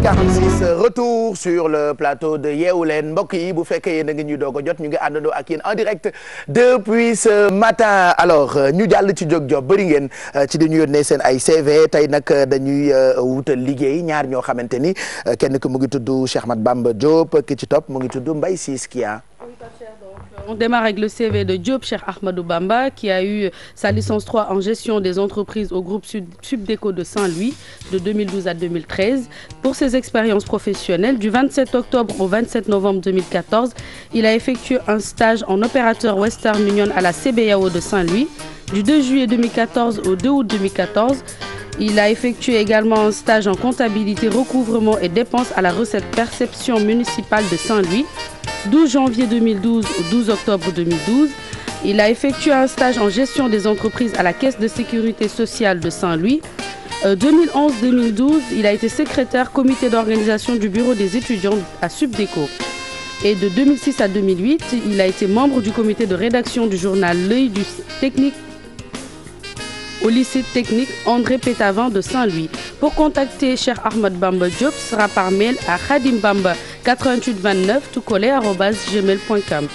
17h46 retour sur le plateau de Yeewu Leen mbokk yi bu fekkee yéen a ngi ñuy doog a jot ñu ngi àndandoo ak yéen en direct depuis ce matin alors ñu jàll ci jóg job bëri ngeen ci di ñu yónnee seen ay CV tey nag dañuy wutal liggéey ñaar ñoo xamante ni kenn ki mu ngi tudd Cheikh Ahmad Bamba Diop ki ci topp mu ngi tudd Mbaye Ciss Kia. On démarre avec le CV de Diop Cheikh Ahmadou Bamba qui a eu sa licence 3 en gestion des entreprises au groupe Subdeco de Saint-Louis de 2012 à 2013. Pour ses expériences professionnelles, du 27 octobre au 27 novembre 2014, il a effectué un stage en opérateur Western Union à la CBAO de Saint-Louis. Du 2 juillet 2014 au 2 août 2014, il a effectué également un stage en comptabilité, recouvrement et dépenses à la recette perception municipale de Saint-Louis. 12 janvier 2012 au 12 octobre 2012, il a effectué un stage en gestion des entreprises à la Caisse de sécurité sociale de Saint-Louis. 2011-2012, il a été secrétaire comité d'organisation du bureau des étudiants à Subdeco. Et de 2006 à 2008, il a été membre du comité de rédaction du journal L'Œil du Technique au lycée technique André Pétavin de Saint-Louis. Pour contacter Cheikh Ahmad Bamba Diop, ce sera par mail à khadimbamba8829 toutcollé@gmail.com.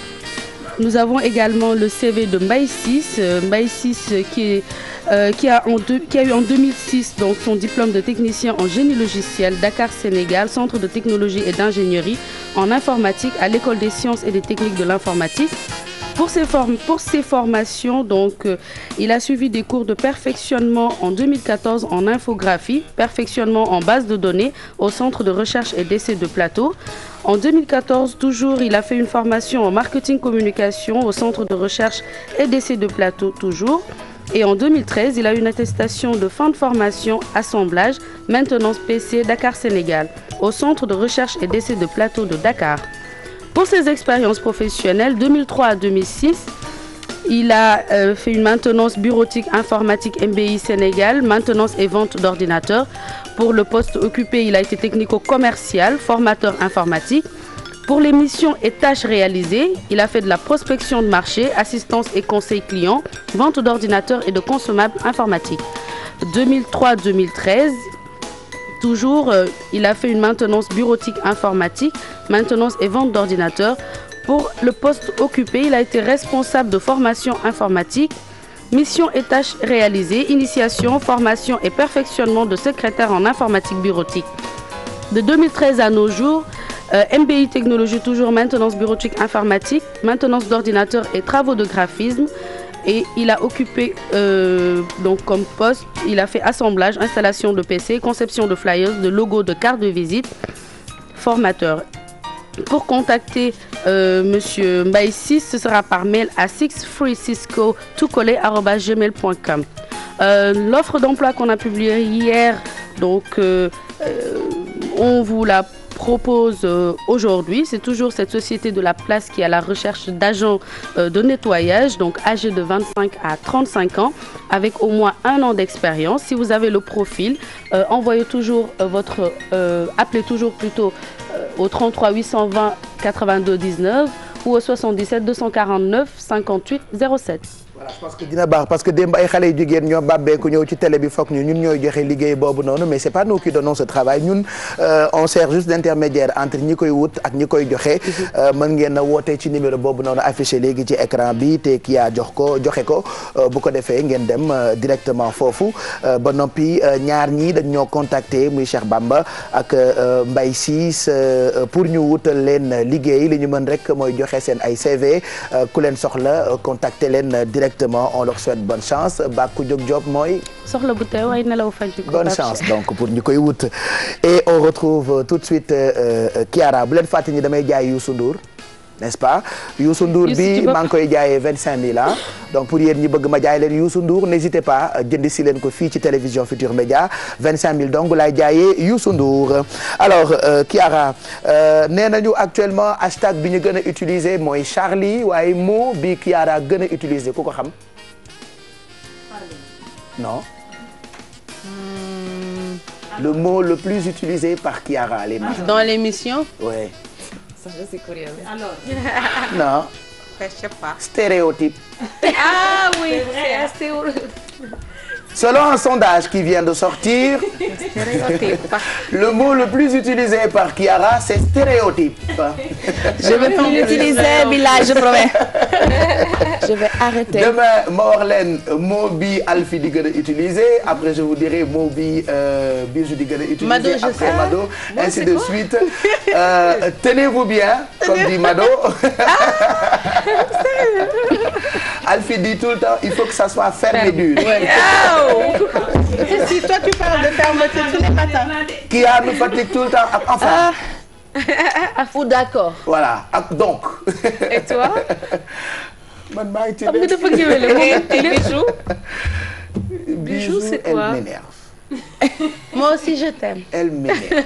Nous avons également le CV de Mbaye Ciss. Mbaye Ciss qui a eu en 2006 donc son diplôme de technicien en génie logiciel Dakar Sénégal, centre de technologie et d'ingénierie en informatique à l'école des sciences et des techniques de l'informatique. Pour ses formations, donc, il a suivi des cours de perfectionnement en 2014 en infographie, perfectionnement en base de données au centre de recherche et d'essai de Plateau. En 2014, toujours, il a fait une formation en marketing communication au centre de recherche et d'essai de Plateau, toujours. Et en 2013, il a une attestation de fin de formation, assemblage, maintenance PC Dakar Sénégal au centre de recherche et d'essai de Plateau de Dakar. Pour ses expériences professionnelles, 2003 à 2006, il a fait une maintenance bureautique informatique MBI Sénégal, maintenance et vente d'ordinateurs. Pour le poste occupé, il a été technico-commercial, formateur informatique. Pour les missions et tâches réalisées, il a fait de la prospection de marché, assistance et conseil client, vente d'ordinateurs et de consommables informatiques. 2003-2013, toujours, il a fait une maintenance bureautique informatique, maintenance et vente d'ordinateurs. Pour le poste occupé, il a été responsable de formation informatique, mission et tâches réalisées, initiation, formation et perfectionnement de secrétaire en informatique bureautique. De 2013 à nos jours, MBI Technologie, toujours maintenance bureautique informatique, maintenance d'ordinateurs et travaux de graphisme. Et il a occupé donc comme poste, il a fait assemblage, installation de PC, conception de flyers, de logos, de cartes de visite, formateur. Pour contacter Monsieur Mbaye Ciss, ce sera par mail à sixfreecisco@gmail.com. L'offre d'emploi qu'on a publiée hier, donc on vous la propose aujourd'hui. C'est toujours cette société de la place qui est à la recherche d'agents de nettoyage, donc âgés de 25 à 35 ans, avec au moins 1 an d'expérience. Si vous avez le profil, envoyez toujours appelez toujours plutôt au 33 820 82 19 ou au 77 249 58 07. Voilà, je pense que dina baax parce que démb ay xale yu jigéen ñoo bàbbeeku ñëw ci télé bi foog ñun ñooy joxe liggéey boobu noonu mais c'est pas nous qui donnons ce travail ñun on sert juste d'intermédiaire entre ñi koy wut ak ñi koy joxe. mën ngeen a woote ci numéro boobu noonu affiché léegi ci écran bi te kii yaa joxe ko bu ko defee ngeen dem directement foofu ba noppi ñaar ñii dañ ñoo contacter muy Cheikh Bamba ak Mbaye Ciss pour ñu wutal leen liggéey li ñu mën rek mooy joxe seen ay CV ku leen soxla contacter leen directement on leur souhaite bonne chance Bakku Jóg Job mooy. soxla bu teew ay nelaw faj. bonne chance donc pour ñu koy wut et on retrouve tout de suite Kiara bu leen fàtte ni damay jaay Youssou Ndour n'est-ce pas Youssou Ndour bi maa ngi koy jaayee 25000 ah donc pour yéen ñi bëgg ma jaay leen Youssou Ndour n'hésitez pas jënd si leen ko fii ci télévision Futur Média 25000 donc laay jaayee Youssou Ndour alors Kiara nee nañu actuellement hashtag bi ñu gën a utiliser mooy Charlie waaye mot bi Kiara gën a utiliser ku ko xam non le mot le plus utilisé par Kiara les dans l'émission. Ouais. Ça, je suis curieuse. Alors. Non. Je sais pas. Stéréotype. Ah oui, Selon un sondage qui vient de sortir, le mot le plus utilisé par Kiara, c'est stéréotype. Je vais plus l'utiliser, Bilal, je promets. Je vais arrêter. Demain, Morlen, mot bi Alfi di gën a utilisé. Après, je vous dirai mot bi Bijou di gën a utilisé. Mado, je après sais. Mado, ainsi de suite. Tenez-vous bien, comme dit Mado. Alfi dit tout le temps, il faut que ça soit ferme et dur. Si toi tu parles de fermeté tous les matins. Qui a nous fatigue tout le temps ak enfin. Ou d'accord. Voilà, ak donc. Et toi? Man maa ngi ci Xam nga dafa géwéle Bijou? Bijou, c'est elle quoi? m'énerve. Moi aussi je t'aime. Elle m'énerve.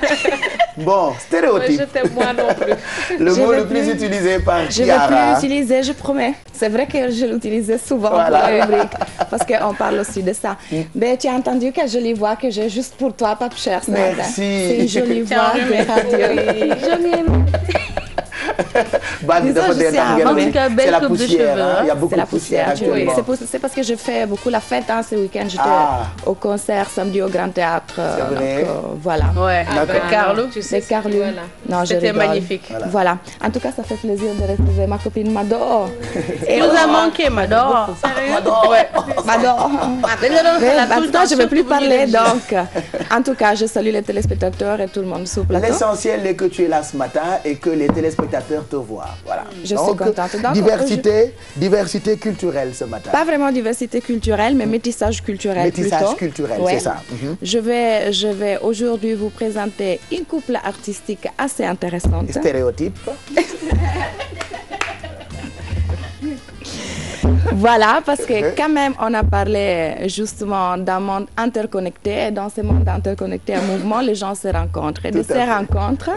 Bon, Ouais, stéréotype. je t'aime moi non plus. Le Je mot vais le plus plus- utilisé par Je ne vais plus Kiara. l'utiliser, je promets. C'est vrai que je l'utilisais souvent Voilà. pour la rubrique, parce qu'on parle aussi de ça. Mais tu as entendu quelle jolie voix que j'ai juste pour toi, pas cher ce matin. Merci. C'est une jolie voix de radio. Jolie. Baat bi dafa Disons, je dee ndax sais, ngelaw en li. tout cas, belle C'est la coupe de poussière, cheveux, hein. Il y a C'est beaucoup la de poussière poussière. Oui. actuellement. C'est parce que je fais beaucoup la fête ce week-end. J'étais au concert samedi au Grand Théâtre. C'est vrai. Voilà. Ouais. D'accord. Carlo. Tu sais, Carlo. Voilà. Non, je C'était rigole. magnifique. Voilà. En tout cas, ça fait plaisir de retrouver ma copine Mado. Tu nous as manqué, Mado. Ouais. Mado. Mais maintenant, je ne vais plus parler. Donc. Donc, en tout cas, je salue les téléspectateurs et tout le monde sur le plateau. L'essentiel est que tu es là ce matin et que les téléspectateurs te voient. Voilà. Je suis contente. Donc, diversité culturelle ce matin. Pas vraiment diversité culturelle, mais métissage culturel. Métissage plutôt. culturel, Ouais. c'est ça. Mhm. Je vais aujourd'hui vous présenter une couple artistique assez intéressante. Stéréotype. Voilà, parce que quand même, on a parlé justement d'un monde interconnecté. Et dans ce monde interconnecté, un mouvement, les gens se rencontrent. Et de Tout à ces fait. rencontres,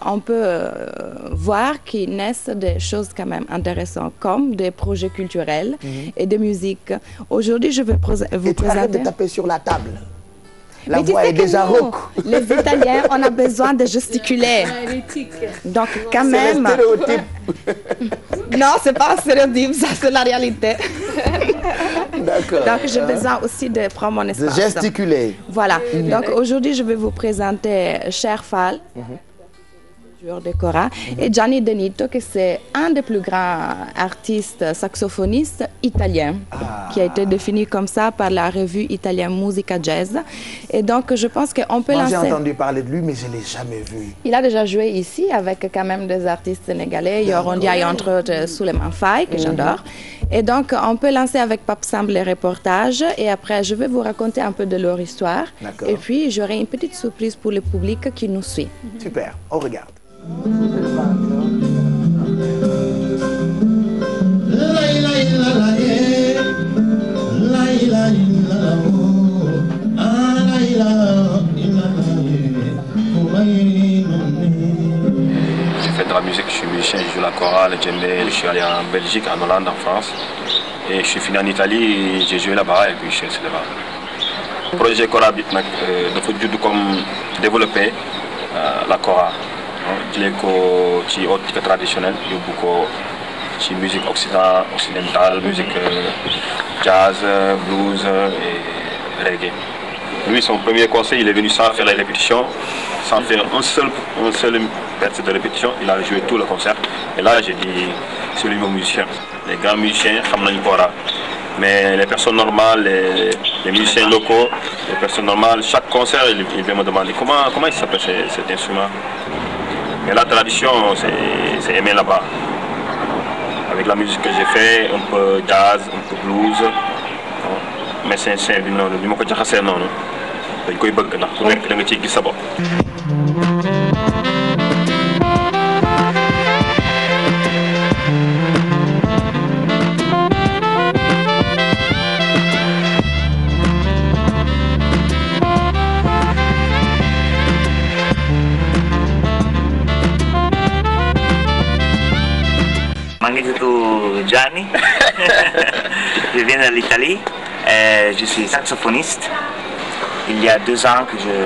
on peut voir qu'il naissent des choses quand même intéressantes, comme des projets culturels et de musique. Aujourd'hui, je vais vous Et tu arrêtes présenter... de taper sur la table. La Mais tu voix sais est que déjà nous, rauque. les Italiens, on a besoin de gesticuler. Donc, quand C'est le même... stéréotype. Non, c'est pas un stéréotype, ça c'est la réalité. D'accord. Donc, j'ai besoin aussi de prendre mon De espace. gesticuler. Voilà. Donc, aujourd'hui, je vais vous présenter Cher Fall, joueur de Cora, et Gianni Denito, qui c'est un des plus grands artistes saxophonistes italiens, qui a été défini comme ça par la revue italienne Musica Jazz. Et donc, je pense qu'on peut Moi, j'ai lancer... entendu parler de lui, mais je ne l'ai jamais vu. Il a déjà joué ici avec quand même des artistes sénégalais, Yoron Ndiaye, entre autres Souleymane Faye, que j'adore. Et donc, on peut lancer avec Pape Samb les reportages et après, je vais vous raconter un peu de leur histoire. D'accord. Et puis, j'aurai une petite surprise pour le public qui nous suit. Super, on regarde. J'ai fait de la musique, je suis musicien, je joue la chorale, le djembé. Je suis allé en Belgique, en Hollande, en France. Et je suis fini en Italie, et j'ai joué là-bas et puis je suis resté là-bas. Le projet Cora Beat, dafa judd comme développer la chora. jëlee ko ci haute traditionnelle yóbbu ko ci musique occidentale, musique jazz, blues et reggae. Lui, son premier concert, il est venu sans faire la répétition, sans faire un seul verset de répétition. Il a joué tout le concert. Et là, j'ai dit, c'est lui mon musicien. Les grands musiciens, mais les personnes normales, les musiciens locaux, les personnes normales, chaque concert, il vient me demander comment il s'appelle cet instrument. Mais la tradition, c'est aimé là-bas. Avec la musique que j'ai fait, un peu jazz, un peu blues. Mais c'est du noonu ni ma ko jaxasee noonu dañ koy bëgg ndax ku nekk da nga ciy gis sa bopp. maa ngi tudd Gianni, je viens de l'Italie. Je suis saxophoniste. Il y a 2 ans que je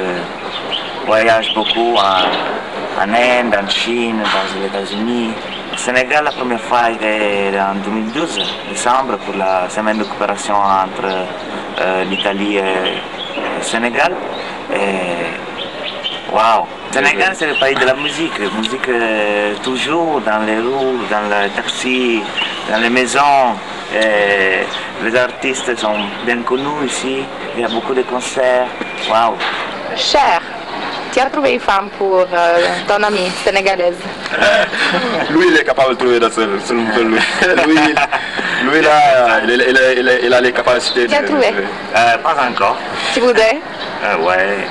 voyage beaucoup en Inde, en Chine, dans les États-Unis. Au Sénégal, la première fois était en 2012, décembre, pour la semaine de coopération entre l'Italie et le Sénégal. Waouh! Sénégal, c'est le pays de la musique. Musique toujours dans les rues, dans les taxis, dans les maisons. Les artistes sont bien connus ici. Il y a beaucoup de concerts. Waouh! Cher, tu as trouvé une femme pour ton amie sénégalaise? Lui, il est capable de trouver lui là, il a les capacités. Tu as trouvé? Pas encore. Tu voudrais? Ouais.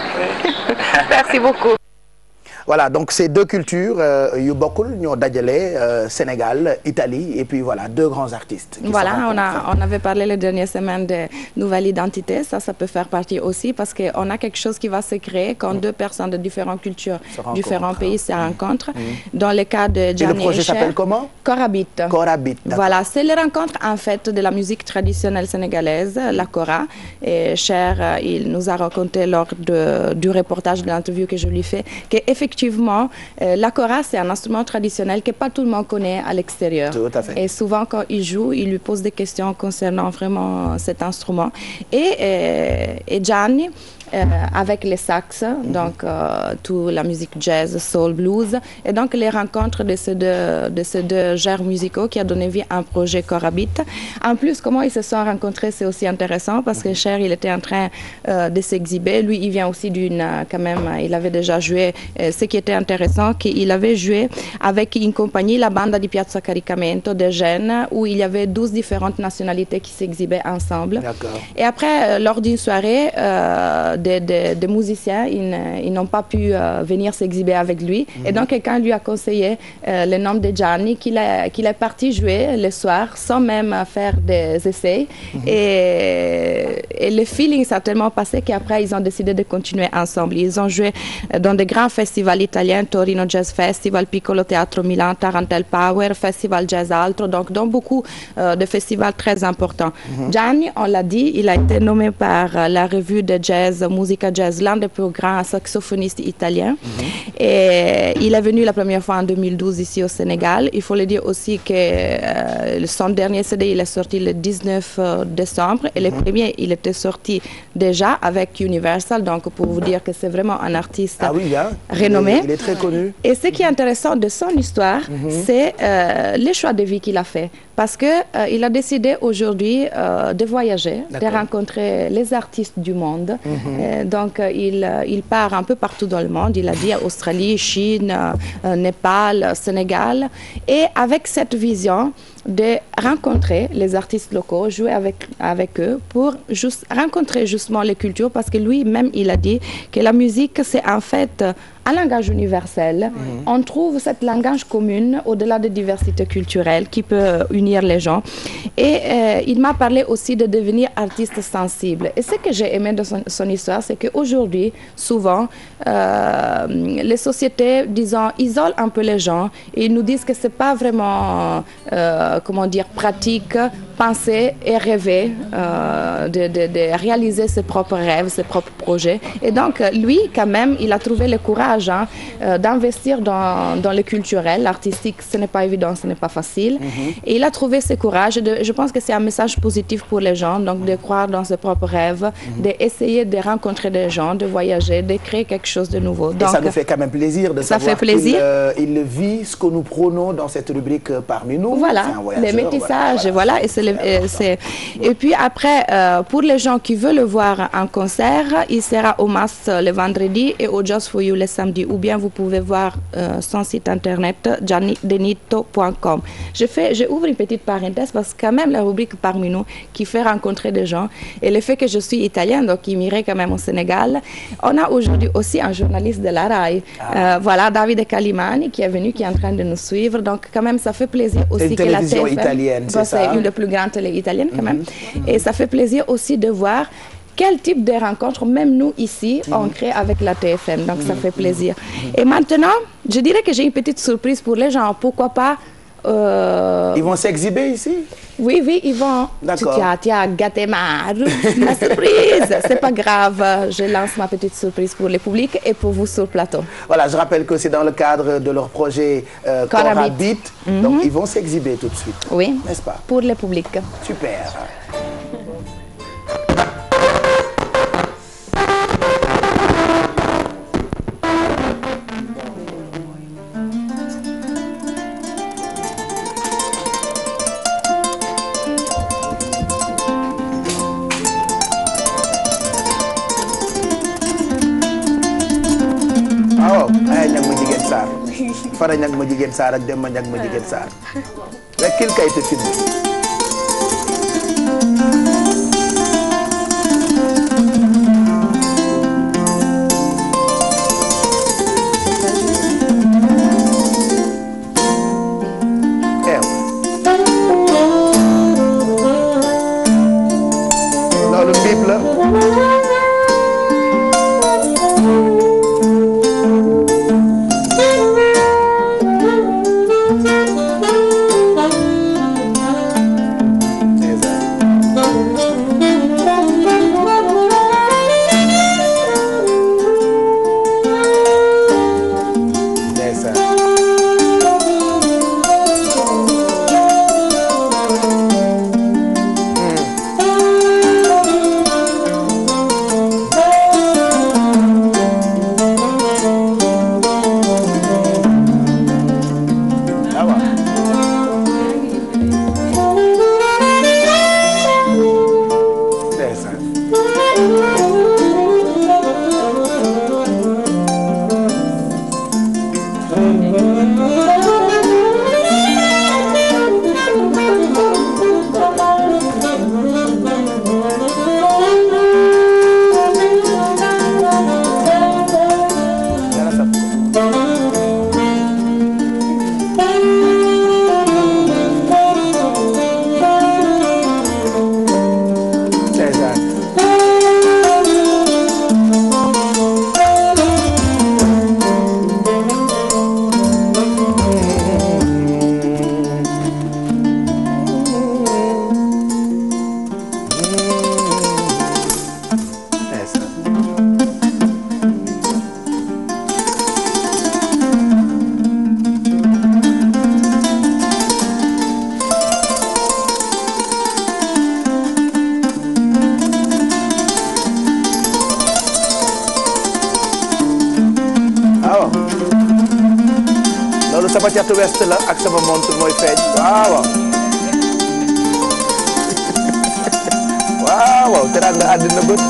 Merci beaucoup. Voilà, donc c'est deux cultures yu bokkul ñoo dajale Sénégal, Italie et puis voilà, deux grands artistes. Voilà, on avait parlé la dernière semaine de nouvelle identité, ça peut faire partie aussi parce qu'on a quelque chose qui va se créer quand deux personnes de différentes cultures, différents pays se rencontrent. Dans le cas de Gianni et Cher. Le projet s'appelle comment? Corabit. Corabit. Voilà, c'est la rencontre en fait de la musique traditionnelle sénégalaise, la kora. Et Cher, il nous a raconté lors du reportage de l'interview que je lui fais qu'effectivement, la kora, c'est un instrument traditionnel que pas tout le monde connaît à l'extérieur. Tout à fait. Et souvent, quand il joue, il lui pose des questions concernant vraiment cet instrument. Et Gianni, avec les sax, donc toute la musique jazz, soul, blues, et donc les rencontres de ces deux genres musicaux qui a donné vie à un projet Corabit. En plus, comment ils se sont rencontrés, c'est aussi intéressant parce que Cher, il était en train de s'exhiber. Lui, il vient aussi quand même, il avait déjà joué, ce qui était intéressant, qu'il avait joué avec une compagnie, la Banda di Piazza Caricamento de Gênes, où il y avait 12 différentes nationalités qui s'exhibaient ensemble. Et après, lors d'une soirée, des musiciens, ils n'ont pas pu venir s'exhiber avec lui. Et donc, quelqu'un lui a conseillé le nom de Gianni, qu'il est parti jouer le soir sans même faire des essais. Et le feeling s'est tellement passé qu'après, ils ont décidé de continuer ensemble. Ils ont joué dans des grands festivals italiens, Torino Jazz Festival, Piccolo Teatro Milan, Tarantelle Power, Festival Jazz Altro, donc dans beaucoup de festivals très importants. Gianni, on l'a dit, il a été nommé par la revue de jazz Musica Jazz, l'un des plus grands saxophonistes italiens. Et il est venu la première fois en 2012 ici au Sénégal. Il faut le dire aussi que son dernier CD, il est sorti le 19 décembre. Et le premier, il était sorti déjà avec Universal. Donc, pour vous dire que c'est vraiment un artiste renommé. Il est très connu. Et ce qui est intéressant de son histoire, c'est les choix de vie qu'il a fait. Parce qu'il a décidé aujourd'hui de voyager, de rencontrer les artistes du monde. Donc, il part un peu partout dans le monde. Il a dit Australie, Chine, Népal, Sénégal. Et avec cette vision de rencontrer les artistes locaux, jouer avec eux pour rencontrer justement les cultures. Parce que lui-même, il a dit que la musique, c'est en fait un langage universel. On trouve cette langage commune au-delà des diversités culturelles qui peut unir les gens. Et il m'a parlé aussi de devenir artiste sensible. Et ce que j'ai aimé de son histoire, c'est qu'aujourd'hui, souvent, les sociétés, disons, isolent un peu les gens et ils nous disent que c'est pas vraiment, comment dire, pratique, penser et rêver, de réaliser ses propres rêves, ses propres projets. Et donc, lui, quand même, il a trouvé le courage d'investir dans le culturel, l'artistique. Ce n'est pas évident, ce n'est pas facile. Et il a trouvé ce courage. Je pense que c'est un message positif pour les gens, donc de croire dans ses propres rêves, d'essayer de rencontrer des gens, de voyager, de créer quelque chose de nouveau. Donc, et ça nous fait quand même plaisir de savoir qu'il vit ce que nous prônons dans cette rubrique parmi nous. Voilà, les métissages, voilà. Et puis après, pour les gens qui veulent le voir en concert, il sera au MAS le vendredi et au Just For You le samedi. Ou bien vous pouvez voir son site internet giannidenito.com. J'ouvre une petite parenthèse parce que quand même la rubrique parmi nous qui fait rencontrer des gens et le fait que je suis italienne, donc il m'irait quand même au Sénégal. On a aujourd'hui aussi un journaliste de la RAI, voilà, Davide Calimani, qui est venu, qui est en train de nous suivre. Donc quand même ça fait plaisir aussi que la télévision italienne, c'est ça? C'est une des plus grandes télé italiennes quand même. Et ça fait plaisir aussi de voir quel type de rencontre, même nous ici, on crée avec la TFM. Donc ça fait plaisir. Et maintenant, je dirais que j'ai une petite surprise pour les gens. Pourquoi pas... Ils vont s'exhiber ici? Oui, ils vont. D'accord. Tu as gâté ma surprise. C'est pas grave. Je lance ma petite surprise pour le public et pour vous sur le plateau. Voilà, je rappelle que c'est dans le cadre de leur projet Corabit. Donc ils vont s'exhiber tout de suite. Oui. N'est-ce pas? Pour le public. Super. Fara ñag ma jigéen Sarr ak Demba ñag ma jigéen Sarr wekkil kay te tudd loolu mbiib la loolu sama catu west la ak sama montre mooy feeñ waaw waaw waaw teranga àddina bët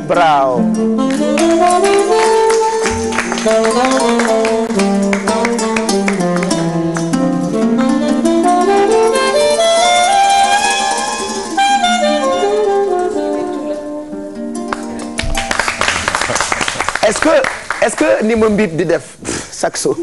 bravo. Est-ce que ni ma mbiib di def saxo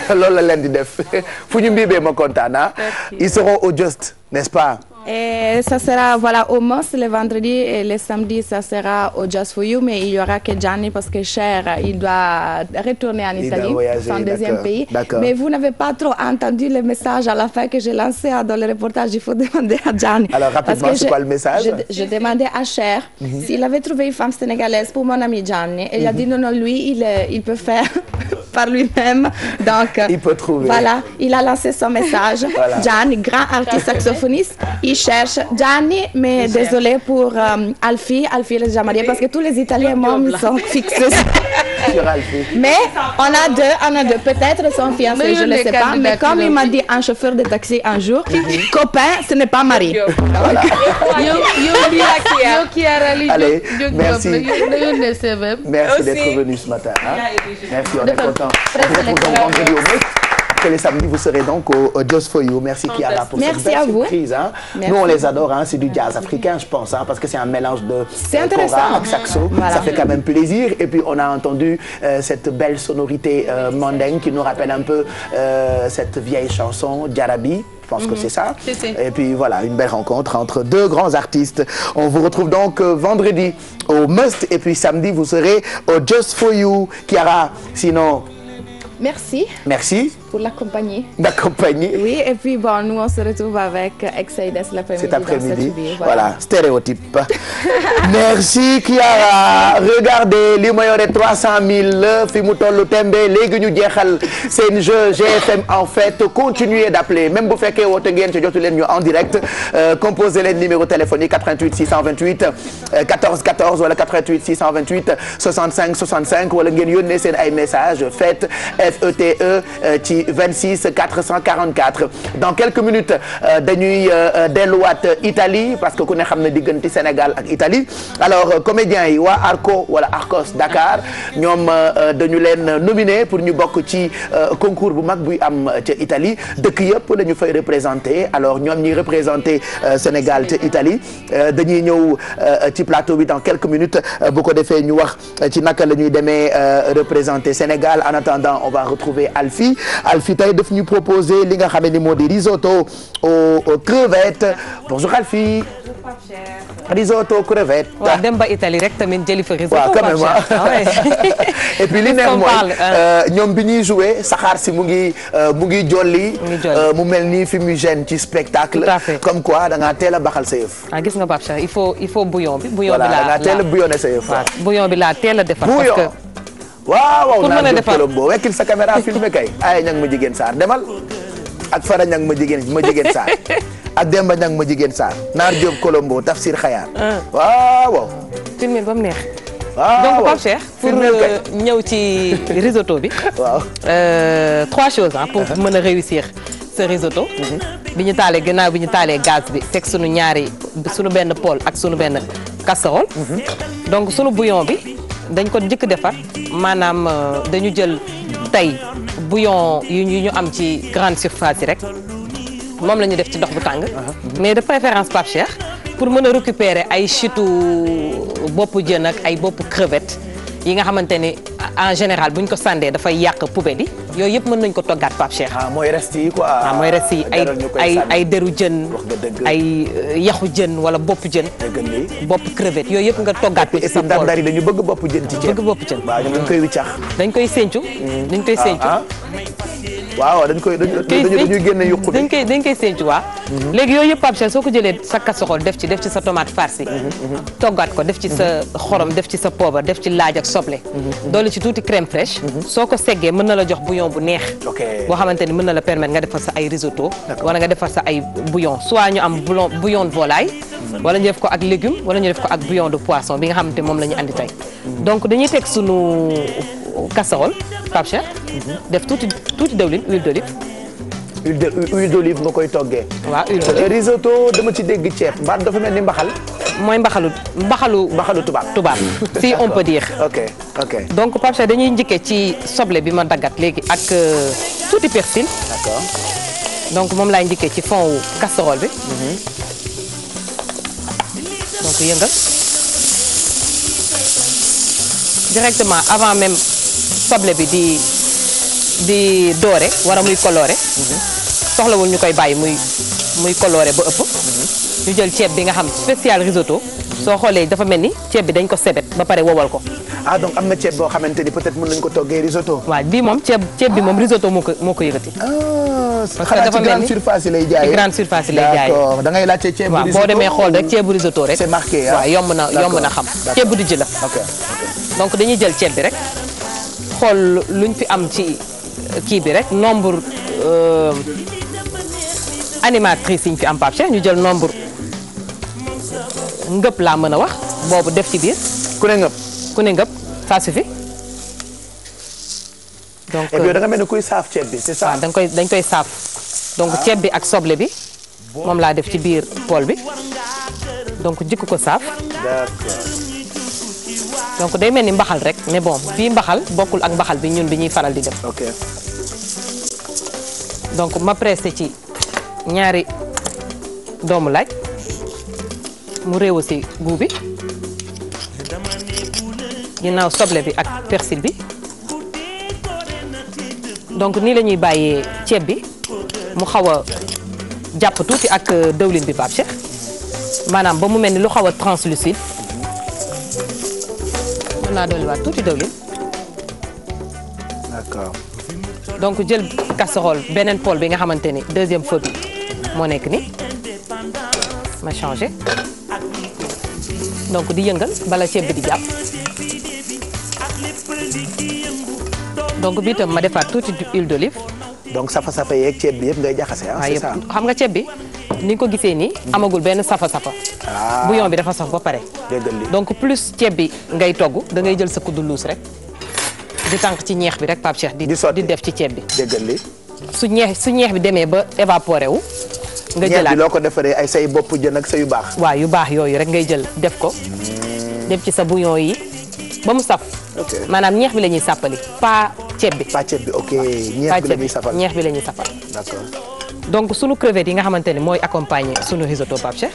loolu la leen di def fu ñu mbiibee ma kontaan ah. Ils seront au Just, n'est-ce pas? Et ça sera voilà au Must le vendredi et le samedi ça sera au Just for You, mais il y aura que Gianni parce que Cher il doit retourner en Italie, son deuxième pays. Mais vous n'avez pas trop entendu le message à la fin que j'ai lancé dans le reportage. Il faut demander à Gianni. Alors rapidement, c'est quoi le message? Je demandais à Cher s'il avait trouvé une femme sénégalaise pour mon ami Gianni. Et il a dit non, lui il peut faire par lui-même. Donc il peut trouver. Voilà, il a lancé son message. Voilà. Gianni, grand artiste saxophoniste. Il cherche Gianni, mais désolé pour Alfie est déjà marié parce que tous les Italiens membres sont fixés sur Alfie. Mais on a deux, peut-être son fiancé, je ne sais pas, mais comme il m'a dit un chauffeur de taxi un jour, copain, ce n'est pas mari. Voilà. Allez, merci. Merci d'être venu ce matin. Hein? Merci, on est content. Que les samedis vous serez donc au Just for You. Merci Chiara pour cette belle surprise. Hein. Nous on les adore, hein. C'est du jazz africain je pense, hein, parce que c'est un mélange de kora avec saxo. Voilà. Ça fait quand même plaisir. Et puis on a entendu cette belle sonorité mandingue qui nous rappelle un peu cette vieille chanson Jarabi. Je pense que c'est ça. Et puis voilà, une belle rencontre entre deux grands artistes. On vous retrouve donc vendredi au Must et puis samedi vous serez au Just for You. Chiara, sinon... Merci. Merci. pour la compagnie. La compagnie. Oui, et puis bon, nous on se retrouve avec Exaides l'après-midi. Cet après-midi, voilà. Stéréotype. Merci Kiara. Regardez li ma yore 300 000 fi mu tollu tembe léegi ñu jeexal seen jeu GFM en fait continuez d'appeler même bu fekkee woote ngeen ci jotu leen ñu en direct composez leen numéro téléphonique 88 628 14 14 wala 88 628 65 65 wala ngeen yónnee seen ay message faites FETE ci 26 444 dans quelques minutes dañuy delluwaat Italie parce que ku ne xam na diggante Sénégal ak Italie alors comédiens yi waa Arco wala Arcos Dakar ñoom dañu leen nominé pour ñu bokk ci concours bu mag buy am ca Italie dëkk yëpp la ñu fay représenté alors ñoom ñi représenté Sénégal ca Italie dañuy ñëw ci plateau bi dans quelques minutes bu ko defee ñu wax ci naka la ñuy demee représenté Sénégal en attendant on va retrouver Alfie tey daf ñu proposer li nga xam ne moo di risotto aux crevettes bonjour Alfie. Risotto crevette. waaw dem ba Italie rek tamit jëli fa risotto. waaw quand même et puis li neex mooy ñoom bi ñuy joué saxaar si mu ngi jolli. mu mel ni fumigène ci spectacle. tout à fait comme quoi da ngaa teel a baxal sa yëf. ah gis nga Pape Cheikh il faut bouillon bi. bouillon bi voilà da ngaa teel a bouillonné sa yëf. waaw bouillon bi laa teel a defar. parce que waaw pour mën a defar Colombo wekkil sa caméra filmé kay. ay ñang ma jigéen Sarr demal ak Fara ñang ma jigéen Sarr. ak Demba Ñang ma jigéen Sarr Naar Diop Colombo Tafsir Xayaar. waaw. filmé ba mu neex. waaw donc Pape Cheikh pour ñëw ci risotto bi. waaw. 3 choses pour mën a réussir ce risotto. bi ñu taalee gannaaw bi ñu taalee gaz bi teg sunu benn poêle ak sunu benn casserole. donc sunu bouillon bi dañ ko njëkk defar maanaam dañu jël tey bouillon yu ñu am ci grande surface yi rek. moom la ñu def ci ndox bu tàng. mais de préférence Pape Cheikh pour mën a récupérer ay chitu boppu jën ak ay boppu crevette yi nga xamante ni en général bu ñu ko sàndee dafay yàq poubelle yi yooyu yëpp mën nañ ko toggaat Pape Cheikh. mooy reste yi quoi. mooy reste yi ay deru jën. ay yaxu jën wala boppu jën. bopp crevette yooyu yëpp nga toggaat ko ci sa poêle. et puis dañu bëgg boppu jën ci ceeb. bëgg boppu jën. waaw ñoom dañ koy wiccax. dañ koy séntu. waaw dañuy génne yuqu bi dañ koy séntu waaw. léegi yooyu yëpp Pape Cheikh soo ko jëlee sa casserole def ci sa tomate farcie. toggaat ko def ci sa xorom def ci sa poobar def ci laaj ak soble. doole ci tuuti crème fraîche. soo ko seggee mën na la jox bouillon bu neex. boo xamante ni mën na la permettre nga defar sa ay risotto. wala nga defar sa ay bouillon soit ñu am bouillon de volaille. wala ñu def ko ak légume wala ñu def ko ak bouillon de poisson bi nga xamante moom la ñu andi tey. donc dañuy teg sunu casserole Pape Cheikh. def tuuti dawlin huile d'olive. huile d'olive nga koy toggee. waaw huile d'olive risotto dama ci dégg ceeb mbaa dafa mel ni mbaxal. mooy mbaxalu tubaab. si on peut dire. ok donc Pape Cheikh dañuy njëkkee ci soble bi ma daggat léegi ak tuuti persil. d'accord. donc moom laay njëkkee ci fond wu casserole bi. donc yëngal directement avant même soble bi di doore wala muy coloré. soxlawul ñu koy bàyyi muy coloré ba ëpp. ñu jël ceeb bi nga xam spécial risotto. soo xoolee dafa mel ni ceeb bi dañ ko sebet ba pare wowal ko. donc am na ceeb boo xamante ni peut-être mën nañu ko toggee risotto. waaw bii moom ceeb bi moom risotto moo ko yëkkati. parce que dafa mel ni ci grande surface yi lay jaayee. ci grande surface yi lay jaayee. d'accord da ngay laajte ceebu risotto. waaw boo demee xool rek ceebu risotto rek. c'est marqué waaw yomb na xam. ceebu dijj la. donc dañuy jël ceeb bi rek xool luñ fi am ci kii bi rek nombre animatrice yi ñu fi am Pape Cheikh ñu jël nombre ngëp laa mën a wax boobu def ci biir. ku ne ngëp ça suffit. donc et puis da nga mel ni kuy saaf ceeb bi c'est ça. waaw dañ koy saaf donc ceeb bi ak soble bi moom laa def ci biir poêle bi donc jikko ko saaf. d'accord. donc day mel ni mbaxal rek mais bon bii mbaxal bokkul ak mbaxal bi ñun bi ñuy faral di def. ok. donc ma pressé ci ñaari doomu laaj mu réew aussi goût bi ginnaaw soble bi ak persil bi donc nii la ñuy bàyyee ceeb bi mu xaw a jàpp tuuti ak dëwlin bi Pape Cheikh maanaam ba mu mel ni lu xaw a translucide mën naa dolliwaat tuuti dëwlin. d'accord. donc jël casserole beneen poêle bi nga xamante ni deuxième feu bi moo nekk ni ma changé donc di yëngal bala ceeb bi di jàpp donc bii tam ma defaat tuuti huile d'olive. donc safa yeeg ceeb bi yëpp ngay jaxase ah. c'est ça xam nga ceeb bi ni nga ko gisee nii. amagul benn safa. bouillon bi dafa saf ba pare. donc plus ceeb bi ngay togg da ngay jël sa kuddu luus rek. di tànk ci ñeex bi rek Pape Cheikh. di def ci ceeb bi. déggal li su ñeex bi demee ba évaporé wu. nga jëlaat ñeex bi loo ko defaree ay say bopp jën ak sa yu baax. waaw yu baax yooyu rek ngay jël def ko. def ci sa bouillon yi ba mu saf. maanaam ñeex bi la ñuy sàppali pas ceeb bi. pas ceeb bi ok ñeex bi la ñuy safal ñeex bi la ñuy safal. d'accord. donc sunu crevettes yi nga xamante ne mooy accompagner sunu risotto Pape Cheikh.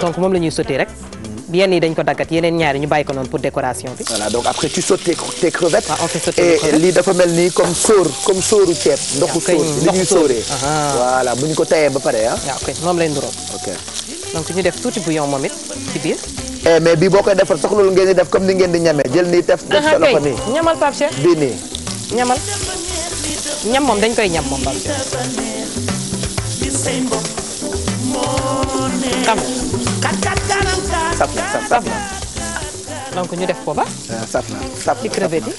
donc moom la ñuy sauté rek. yenn yi dañ ko daggat yeneen ñaari ñu bàyyi ko noonu pour décoration bi. voilà donc après tu sautes tes crevettes. waaw on fait sauter les crevettes et lii dafa mel ni comme sóoru ceeb. ndoxu sóor li ñuy sóoree. voilà bu ñu ko tayee ba pare ah. waaw ok moom lay nduróo. ok donc ñu def tuuti bouillon moom it ci biir. mais bii boo koy defar soxla lu ngeen di def comme ni ngeen di ñamee jël nii def sa loxo nii. ñamal Pape Cheikh. bii nii. ñamal ñam moom dañ koy ñam moom Pape Cheikh. xam nga. saf na. donc ñu def ko ba. saf na ci crevette yi.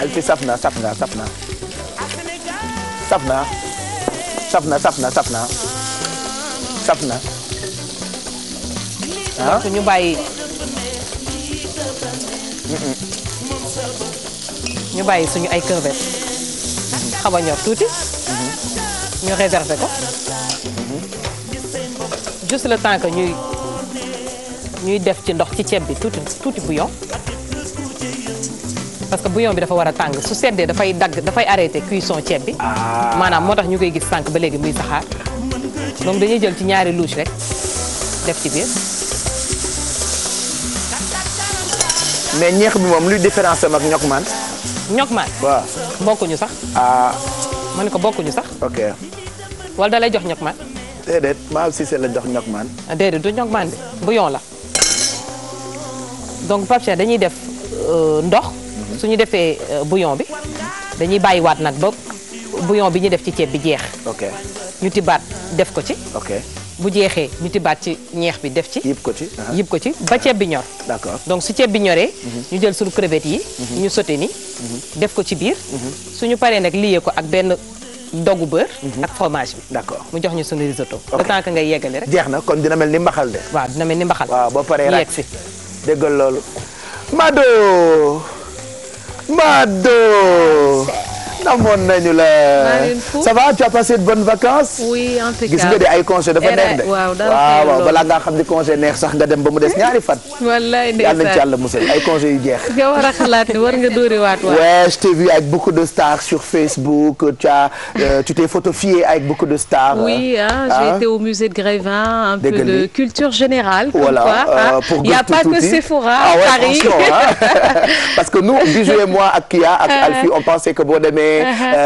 el fi saf na. donc ñu bàyyi. ñu bàyyi suñu ay crevettes. xaw a ñor tuuti. ñu réserver ko. juste le temps que ñuy def ci ndox ci ceeb bi tuuti bouillon. parce que bouillon bi dafa war a tàng su seddee dafay arrêter cuisson ceeb bi. maanaam moo tax ñu koy gis sànq ba léegi muy saxaar. donc dañuy jël ci ñaari louche rek def ci biir. mais ñeex bi moom luy différence am ak ñokmaan. ñokmaan. waaw bokkuñu sax. ma ne ko bokkuñu sax. ok. wala da lay jox ñokmaan. déedéet maa aussi c'est la jox ñokmaan. déedéet du ñokmaan de bouillon la. donc Pape Cheikh dañuy def ndox. su ñu defee bouillon bi. dañuy bàyyiwaat nag ba bouillon bi ñu def ci ceeb bi jeex. ok ñu tibaat def ko ci. ok bu jeexee ñu tibaat ci ñeex bi def ci. yëpp ko ci. yëpp ko ci ba ceeb bi ñor. d'accord donc su ceeb bi ñoree. ñu jël suñu crevettes yi. ñu sauté ni def ko ci biir. suñu paree nag lié ko ak benn dogu beurre. ak fromage bi. d'accord mu jox ñu suñu risotto. le temps que ngay yeggale rek. jeex na kon dina mel ni mbaxal de. waaw dina mel ni mbaxal. waaw ba paree yegg rek si. déggal loolu. Mado. namoon nañu la. ça va tu as passé de bonnes vacances. oui impeccable gis nga de ay congé dafa neex de. waaw balaa ngaa xam ni congé neex sax nga dem ba mu des ñaari fan. wallaay ndeysaan yàlla nañu ci yàlla musal ay congé yu jeex. nga war a xalaat ni war nga dóori waat. ouais je t'ai vu avec beaucoup de stars sur Facebook tu t'es photographié avec beaucoup de stars. oui j'ai été au musée de Grévin un peu de culture générale. voilà pour il y a pas que Sephora à Paris. parce que nous Bijou et moi ak Kia ak Alfie on pensait que boo demee.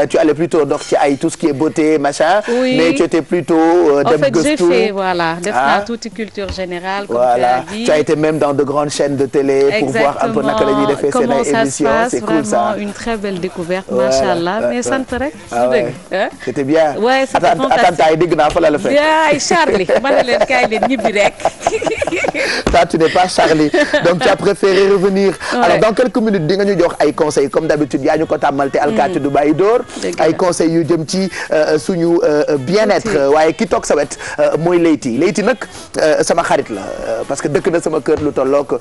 tu allais plutôt dox ci ay tout ce qui est beauté machin. oui mais tu étais plutôt dem gëstu. en fait j'ai fait voilà def naa tuuti culture générale. comme voilà tu as dit. tu as été même dans de grandes chaînes de télé. pour voir un peu naka la ñuy defee seen ay émissions c'est cool ça. vraiment une très belle découverte machallah mais sant rek. ah ouais c'était bien. ouais c'était fantastique attends dégg naa fa la la fekk. ay Charlie ma ne leen kaay leen ñibbi rek. toi tu n'es pas Charlie donc tu as préféré revenir. alors dans quelques minutes di nga ñu jox ay conseils comme d'habitude yaa ñu ko tàmmal te alkaati du bàyyi dóor ay conseils yu jëm ci suñu bien-être waaye ki toog sa wet mooy Leyti nag sama xarit la parce que dëkk na sama kër lu tollook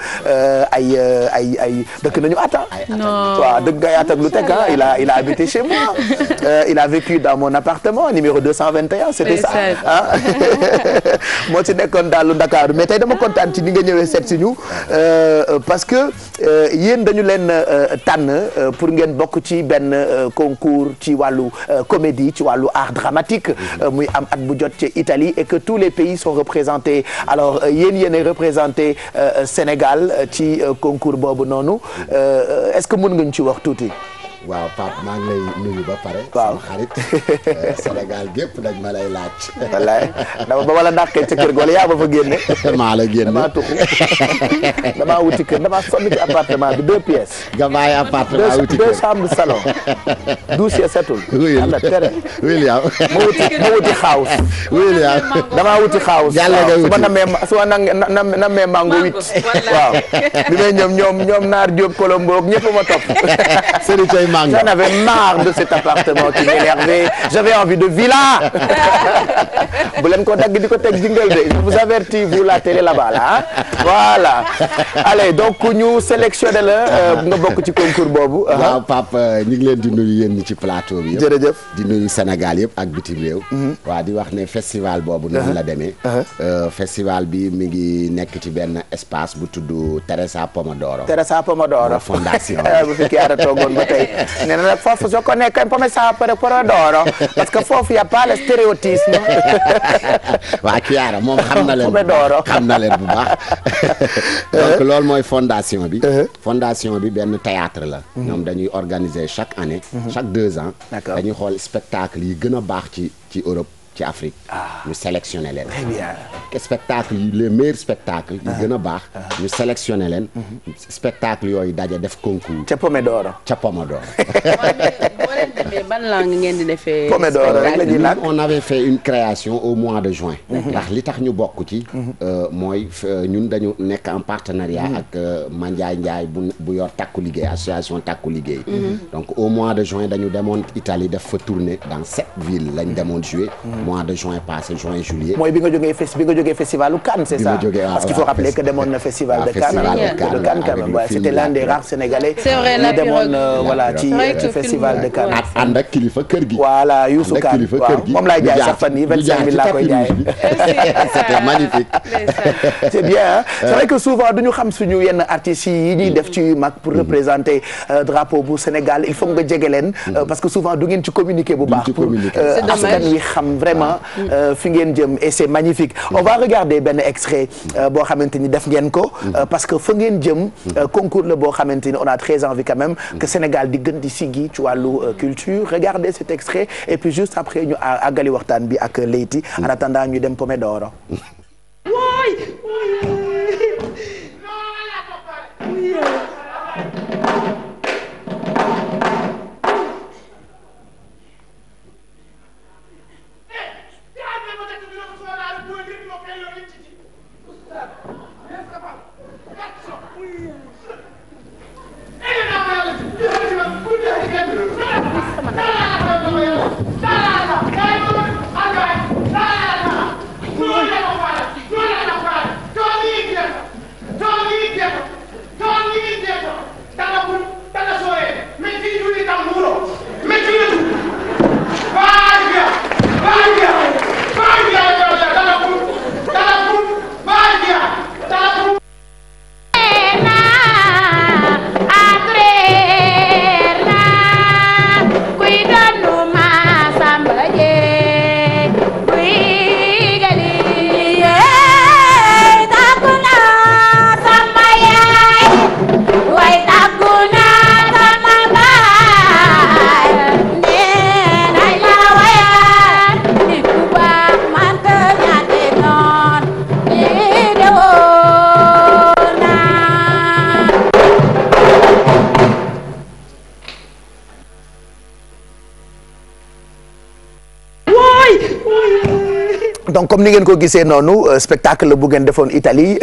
ay dëkk nañu ata waaw dëkk ngay at ak lu teg il a habité chez moi il a vécu dans mon appartement numéro 221 c'était ça moo ci nekkoon daal lu Dakar mais tey dama kontaan ci ni nga ñëwee seet si ñu parce que yéen dañu leen tànn pour ngeen bokk ci benn concours ci wàllu comédie ci wàllu art dramatique muy am at bu jot ci Italie et que tous les pays sont représentés alors yéen a représenté Sénégal ci concours boobu noonu est-ce que mën nga ñu ci wax tuuti. waaw Pape maa ngi lay nuyu ba pare. waaw sama xarit Sénégal gépp dañ ma lay laaj. wallaay dama ba wala dàqee ca kër ga wala yaa ba fa génne. maa la génne damaa tuxu damaa wuti kër damaa sonn ci appartement bi 2 pièces. nga bàyyi appartement wuti kër 2 chambres salon. douche ya setul. William tere. William. ma wuti xaawus. William. damaa wuti xaawus. yàlla nga wuti su ma namee mango 8. waaw bi may ñoom naar Diop Colombo ñëpp ma topp. Serigne Coy Mango. J'en avais marre de cet appartement qui m'énervait. J'avais envie de villa. bu leen ko dagg di ko teg jingle de je vous avertis vous la télé là-bas là voilà. allez donc ñu sélectionné la nga bokk ci concours boobu. waaw Pape ñu ngi leen di nuyu yéen ñi ci plateau bi yëpp. jërëjëf di nuyu Sénégal yëpp ak bitim réew. waaw di wax ne festival boobu noonu la demee. festival bi mi ngi nekk ci benn espace bu tudd Teresa Pomodoro. Teresa Pomodoro fondation bu fi kii aara toogoon ba tey nee na nag foofu soo ko nekkee Teresa Pomodoro parce que foofu y a pas le stéréotype. waa Kiara moom xam na leen bu baax donc loolu mooy fondation bi. fondation bi benn théâtre la. ñoom dañuy organiser chaque année. chaque 2 ans. dañuy xool spectacle yi gën a baax ci Europe. ci Afrique ñu sélectionné leen. très bien. spectacle yi les meilleurs spectacles yi gën a baax. ñu sélectionné leen. spectacle yooyu daje def concours. ca Pomodoro. boo leen demee ban langue ngeen di defee. Pomodoro rek la ñuy laaj. on avait fait une création au mois de juin. ndax li tax ñu bokk ci. mooy ñun dañu nekk en partenariat ak Mandiaye Ndiaye bu yor takku liggéey association takku liggéey. donc au mois de juin dañu demoon Italie def fa tournée dans 7 villes lañ demoon jouer. mois de juin passé juin juillet. mooy bi nga jógee festivalu Cannes c'est ça. parce qu'il faut rappeler que demoon na festival de Cannes quand même c'était l'un des rares Sénégalais. c'est vrai la demoon voilà ci festival de Cannes. ànd ak kilifa kër gi. voilà Youssou Kane waaw moom laay jaay sax fan yii 25 000 laa koy jaay. c'était magnifique. c'est bien c'est vrai que souvent duñu xam suñu yenn artistes yi ñuy def ci mag pour représenter drapeau bu Sénégal il faut nga jege leen. parce que souvent du ngeen ci communiquer bu baax. pour askan wi xam vraiment fi ngeen jëm et c'est magnifique. on va regarder benn extrait boo xamante ni def ngeen ko. parce que fa ngeen jëm concours la boo xamante ni on a très envie quand même que Sénégal di gën di siggi ci wàllu culture regardez cet extrait et puis juste après ñu àggali waxtaan bi ak Leyti en attendant ñu dem Pomodoro. donc comme ni ngeen ko gisee noonu spectacle bu ngeen defoon Italie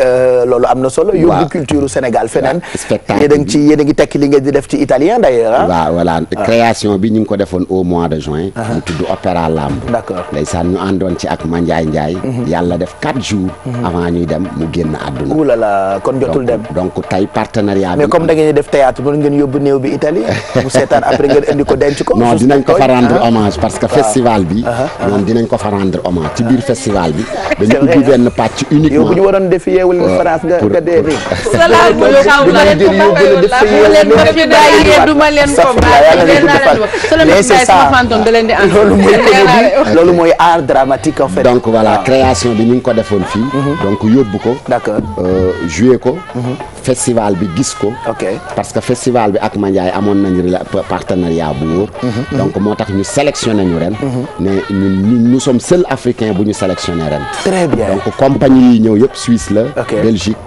loolu am na solo. yóbbu culture Sénégal feneen. spectacle bi yéen a ngi tekki li ngeen di def ci italien d'ailleurs. waaw voilà création bi ñu ngi ko defoon au mois de juin. mu tudd Opéra Lamb. d'accord ndeysaan ñu àndoon ci ak Mandiaye Ndiaye. yàlla def 4 jours. avant ñuy dem mu génn àdduna. ouh là là kon jotul dem. donc tey partenariat bi. mais comme da ngeen di def théâtre mën ngeen yóbbu néew bi Italie. mu seetaan après ngeen indi ko denc ko. non dinañ ko fa rendre hommage parce que festival bi. ñoom dinañ ko fa rendre hommage ci biir festival bi. dañu ubbi benn pàcc uniquement. yow bu ñu waroon def yeewul France nga dee rek. loolu mooy art dramatique en fait. donc voilà création bi ñu ngi ko defoon fii. donc yóbbu ko. d'accord jouer ko. festival bi gis ko. parce que festival bi ak Mandiaye amoon nañu partenariat bu wóor. donc moo tax ñu sélectionné ñu ren. ne nous sommes seuls africains bu ñu sélectionné ren. très bien donc compagnie yi ñëw yëpp Suisse la. Belgique.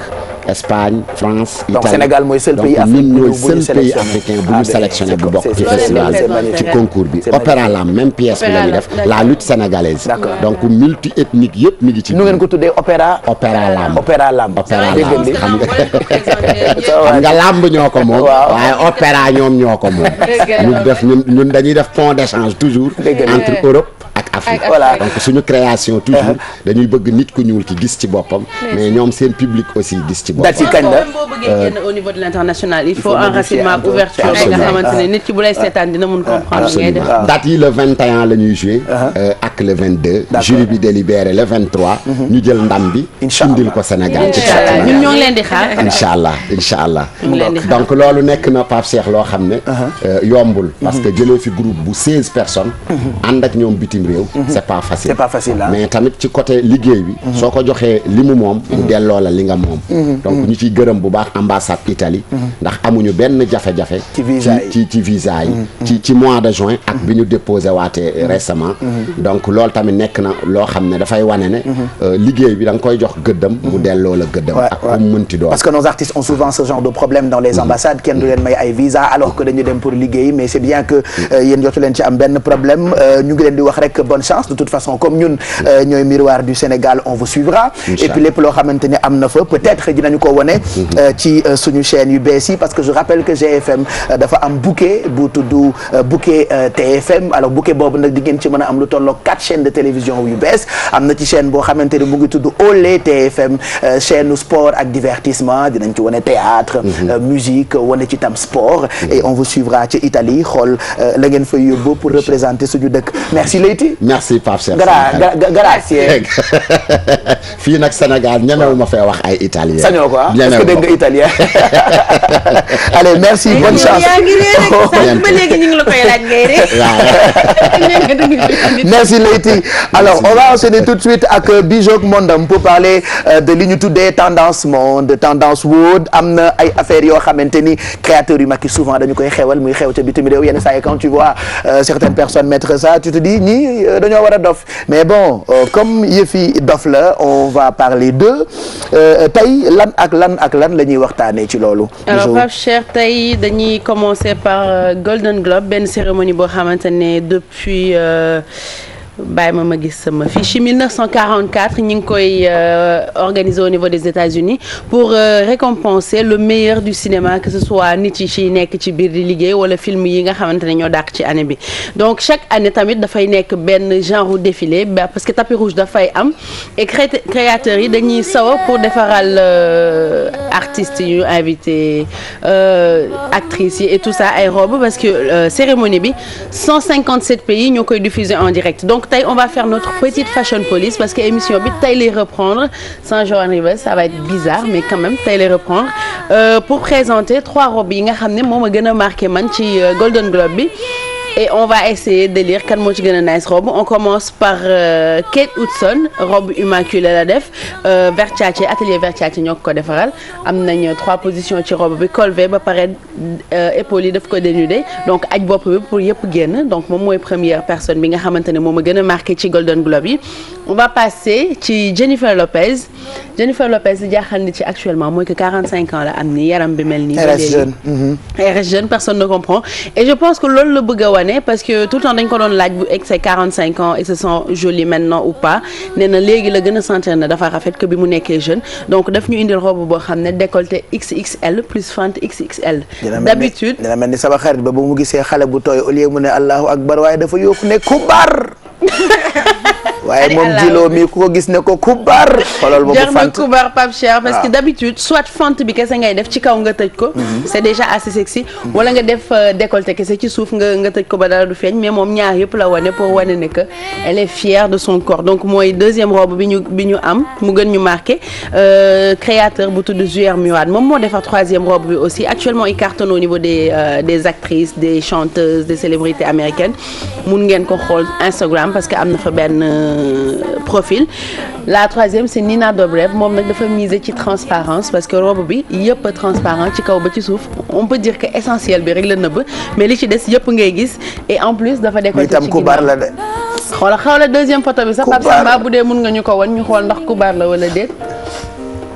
Espagne France Italie donc Sénégal mooy seul pays africain bu ñu sélectionné bu bokk ci festival ci concours bi Opéra Lamb même pièce bi la ñu def la lutte sénégalaise donc multi ethnique yëpp mi ngi ci nu ngeen ko tuddee Opéra Lamb xam nga lamb ñoo ko moom waaye opéra ñoom ñoo ko moom ñun dañuy def pont d'échange toujours entre Europe ak Afrique voilà donc suñu création toujours dañuy bëgg nit ku ñuul ki gis ci boppam mais ñoom seen public aussi gis ci boppam date yi kañ la boo bëggee génn au niveau de l'international il faut enracinement ak ouverture bi nga xamante ne nit ki bu lay seetaan dina mun comprendre ngay def date yi le 21 la ñuy joué ak le 22 jury bi délibéré le 23 ñu jël ndam bi indil ko Sénégal ñun ñoo ngi leen di xaar incha allah donc loolu nekk na Pape Cheikh loo xam ne yombul parce que jëlee fi groupe bu 16 personnes ànd ak ñoom bitim réew c'est pas facile mais tamit ci côté liggéey bi soo ko joxee li mu moom mu delloo la li nga moom donc ñu ciy gërëm bu baax ambassade Italie ndax amuñu benn jafe-jafe ci visa yi ci mois de juin ak bi ñu déposé waatee récemment donc loolu tamit nekk na loo xam ne dafay wane ne liggéey bi da nga koy jox gëddam mu delloo la gëddam ak comme mënti doon parce que nos artistes ont souvent ce genre de problème dans les ambassades kenn du leen may ay visa alors que dañu dem pour liggéey mais c'est bien que yéen jotu leen ci am benn problème ñu ngi leen di wax rek bonne chance de toute façon comme ñun ñooy miroir du Sénégal on vous suivra et puis lépp loo xamante ni am na fa peut-être dinañu ko wone ci suñu chaîne yu bees yi parce que je rappelle que GFM dafa am bouquet bu tudd bouquet TFM alors bouquet boobu nag di ngeen ci mën a am lu tolloo 4 chaînes de télévision yu bees am na ci chaîne boo xamante ni mu ngi tudd Olé TFM chaîne sport ak divertissement dinañ ci wane théâtre musique wane ci tam sport et on vous suivra ci Italie xool la ngeen fay yóbbu pour représenter suñu dëkk merci Leyti merci Pape Cheikh grazie fii nag Sénégal ñemewuma fee wax ay italien sañoo ko est-ce que dégg nga italien allez merci bonne chance ba léegi ñu ngi la koy laaj ngay rek merci Leyti alors on va enchaîner tout de suite ak Bijok Mondam pour parler de li ñu tuddee tendance monde tendance world am na ay affaires yoo xamante ni créateurs yu mag yi souvent dañu koy xewal muy xew ca bitim réew yenn saa yi quand tu vois certaines personnes mettre ça tu te dis ñii dañoo war a dof mais bon comme yëfi dof la on va parler d'eux tey lan ak lan la ñuy waxtaanee ci loolu. alors Pape Cheikh tey dañuy commencer par Golden Globe benn cérémonie boo xamante ne depuis bàyyi ma gis sama fiche 1944 ñu ngi koy organiser au niveau des États-Unis pour récompenser le meilleur du cinéma que ce soit nit yi ci nekk ci biir di liggéey wala film yi nga xamante ne ñoo dàq ci année bi donc chaque année tamit dafay nekk benn genre défilé parce que tapis rouge dafay am et créateurs yi dañuy sawar pour defaral artistes yi ñu invité actrices yi et tout ça ay robe parce que cérémonie bi 157 pays ñoo koy diffuser en direct donc tey on va faire notre petite fashion police parce que émission bi tey lay reprendre sans Joan Rivers ça va être bizarre mais quand même tey lay reprendre pour présenter 3 robes yi nga xam ne moom a gën a marqué man ci Golden Globe bi et on va essayer de lire kan moo ci gën a nice robe on commence par Kate Hudson robe immaculée la def Versace atelier Versace ñoo ko defaral am nañ 3 positions ci robe bi col V ba pare épaules yi daf ko dénudé donc aj bopp bi pour yëpp génn donc moom mooy première personne bi nga xamante ne moom a gën a marqué ci Golden Globe yi on va passer ci Jennifer Lopez di jaaxal nit ci actuellement mooy que 45 ans la am ni yaram bi mel nii. elle reste jeune personne ne comprend et je pense que loolu la bëgg a wane parce que tout le temps dañ ko doon laaj bu egg ses 45 ans et se sent jolie maintenant ou pas nee na léegi la gën a sentir ne dafa rafet que bi mu nekkee jeune donc daf ñu indil robe boo xam ne décolleté XXL plus fente XXL. d'habitude dina mel ni sama xarit ba mu gisee xale bu tooy au lieu mu ne Allahu akbar waaye dafa yokku ne kubar. waaye moom jiloo mi ku ko gis ne ko kubar xoolal boobu jar na kubar Pape Cheikh parce que d'habitude soit fente bi kese ngay def ci kaw nga tëj ko c'est déjà assez sexy wala nga def décolleté kese ci suuf nga tëj ko ba dara du feeñ mais moom ñaar yëpp la wane pour wane ne que elle est fière de son corps donc mooy deuxième robe bi ñu am mu gën ñu marqué créateur bu tudd Zuer Muad moom moo defar troisième robe bi aussi actuellement il cartonne au niveau des actrices des chanteuses des célébrités américaines mun ngeen ko xool Instagram parce que am na fa benn profil. La troisième c'est Nina Dobrev moom nag dafa miser ci transparence parce que robe bi yëpp transparent ci kaw ba ci suuf on peut dire que essentiel bi rek la nëbb mais li ci des yëpp ngay gis et en plus dafa décolleté ci kubar la de. xoola deuxième photo bi sax Pape Samba bu dee mun nga ñu ko wan ñu xool ndax kubar la wala déet.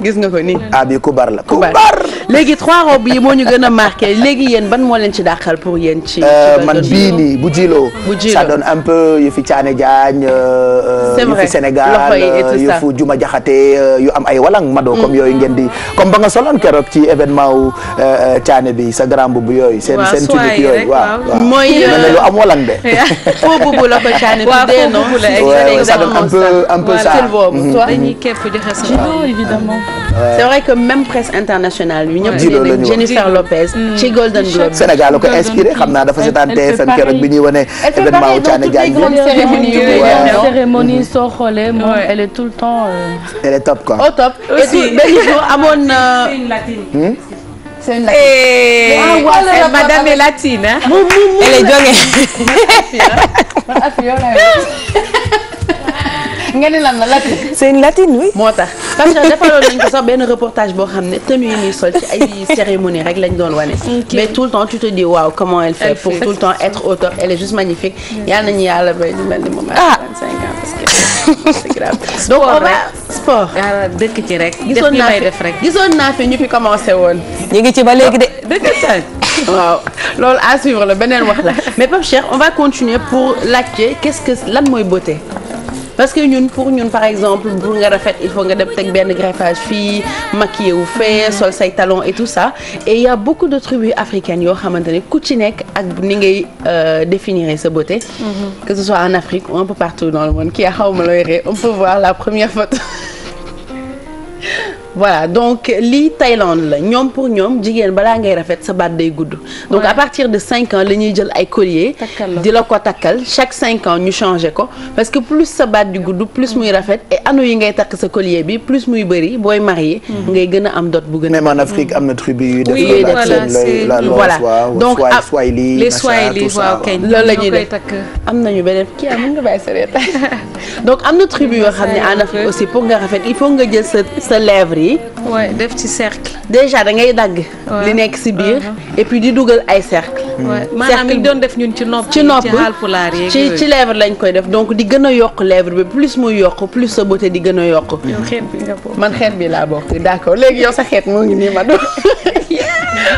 gis nga ko nii. ah bi kubar la. kubar léegi 3 robes yi moo ñu gën a marqué léegi yéen ban moo leen ci dàqal pour yéen. ci man bii nii bu jilo. ça donne un peu yu fi Thiané Diagne. c'est vrai yu fi Sénégal yu fi Juma Jaxate yu am ay walang mado comme yooyu ngeen di comme ba nga soloon keroog ci événement wu Thiané bi sa grand boubou yooyu. seen tunique yooyu waaw. mooy lu am walang de. faux boubou la ko Thiané tuddee non. ça donne un peu ça. dañuy képp joxe sa évidemment. c'est vrai que même presse internationale bi ñëpp ne Jennifer Lopez ci Golden Globe Sénégal ko inspiré xam naa dafa seetaan TFM keroog bi ñuy wane événement wu Thiané Diagne cérémonie soo xoolee moom elle est tout le temps elle est top quoi au top et tout benn jour amoon c'est une latine c'est une latine madame est latine elle est jonge nga ni lan la latine. c'est une latine oui. moo tax parce que defaloon nañ ko sax benn reportage boo xam ne tenue yi ñuy sol ci ay cérémonie rek lañ doon wane. mais tout le temps tu te dis waaw comment elle fait pour tout le temps être au top elle est juste magnifique. yal nañu yàlla bay ñu mel ni moom. 25 ans parce que c'est grave. donc on va sport. dëkk ci rek. gisoon naa fi def rek gisoon naa fi ñu fi commencé woon. ñu ngi ci ba léegi de. waaw loolu à suivre la beneen wax la mais Pape Cheikh on va continuer pour laajte qu'est-ce que lan mooy beauté. parce que pour ñun par exemple pour nga rafet il faut nga dem teg benn greffage fii maquillé wu fee sol say talons et tout ça et il y a beaucoup de tribus africaines yoo xamante ne ku ci nekk ak ni ngay définir sa beauté. que ce soit en Afrique ou un peu partout dans le monde kii xaw ma looy ree on peut voir la première photo. voilà donc lii Thaïlande la ñoom pour ñoom jigéen balaa ngay rafet sa baat day gudd. donc à partir de 5 ans la ñuy jël ay collier di la ko takkal chaque 5 ans ñu changé ko parce que plus sa baat di gudd plus muy rafet et anneau yi ngay takk sa collier bi plus muy bëri booy marié. ngay gën a am dot bu gën a. même en Afrique am na tribu yu def. oui voilà donc les Swahili waaw kay loolu la ñuy def am nañu beneen kii mën nga bàyyi sa reet donc am na tribu yoo xam ne en Afrique aussi pour nga rafet il faut nga jël sa lèvre yi. ouais def ci cercle. déjà da ngay dagg. li nekk ci biir. et puis di dugal ay cercle. maanaam li doon def ñun ci nopp. ci nopp ci lèvre lañ koy def donc di gën a yokk lèvre bi plus muy yokk plus sa beauté di gën a yokk. yow xeet bi nga bokk. man xeet bi laa bokk d'accord léegi yow sa xeet moo ngi nii ma doon.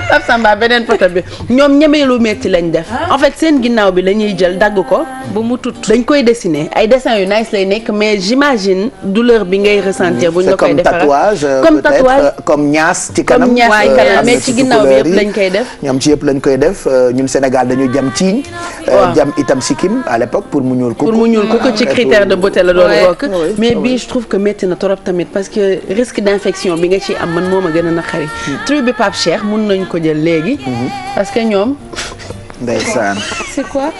Pape Samba beneen photo bi ñoom ñemee lu metti lañ def. en fait seen ginnaaw bi la ñuy jël dagg ko. ba mu tut dañ koy dessiner ay dessins yu nice lay nekk mais j'imagine douleur bi ngay ressentir buñ la koy defaral comme tatouage comme ñaas ci kanam. mais ci ginnaaw bi yëpp lañ koy def. ñoom ci yëpp lañ koy def ñun Sénégal dañu jam ciiñ. jam itam sikkim à l'époque pour mu ñuul. pour mu ñuul ko ci critère de beauté la doon bokk. mais bii je trouve que métti na trop tamit parce que risque d'infection bi nga ciy am man moo ma gën a naqari. tribu bi Pape Cheikh mun nañ ko jël léegi. parce que ñoom. ndeysaan. c'est quoi.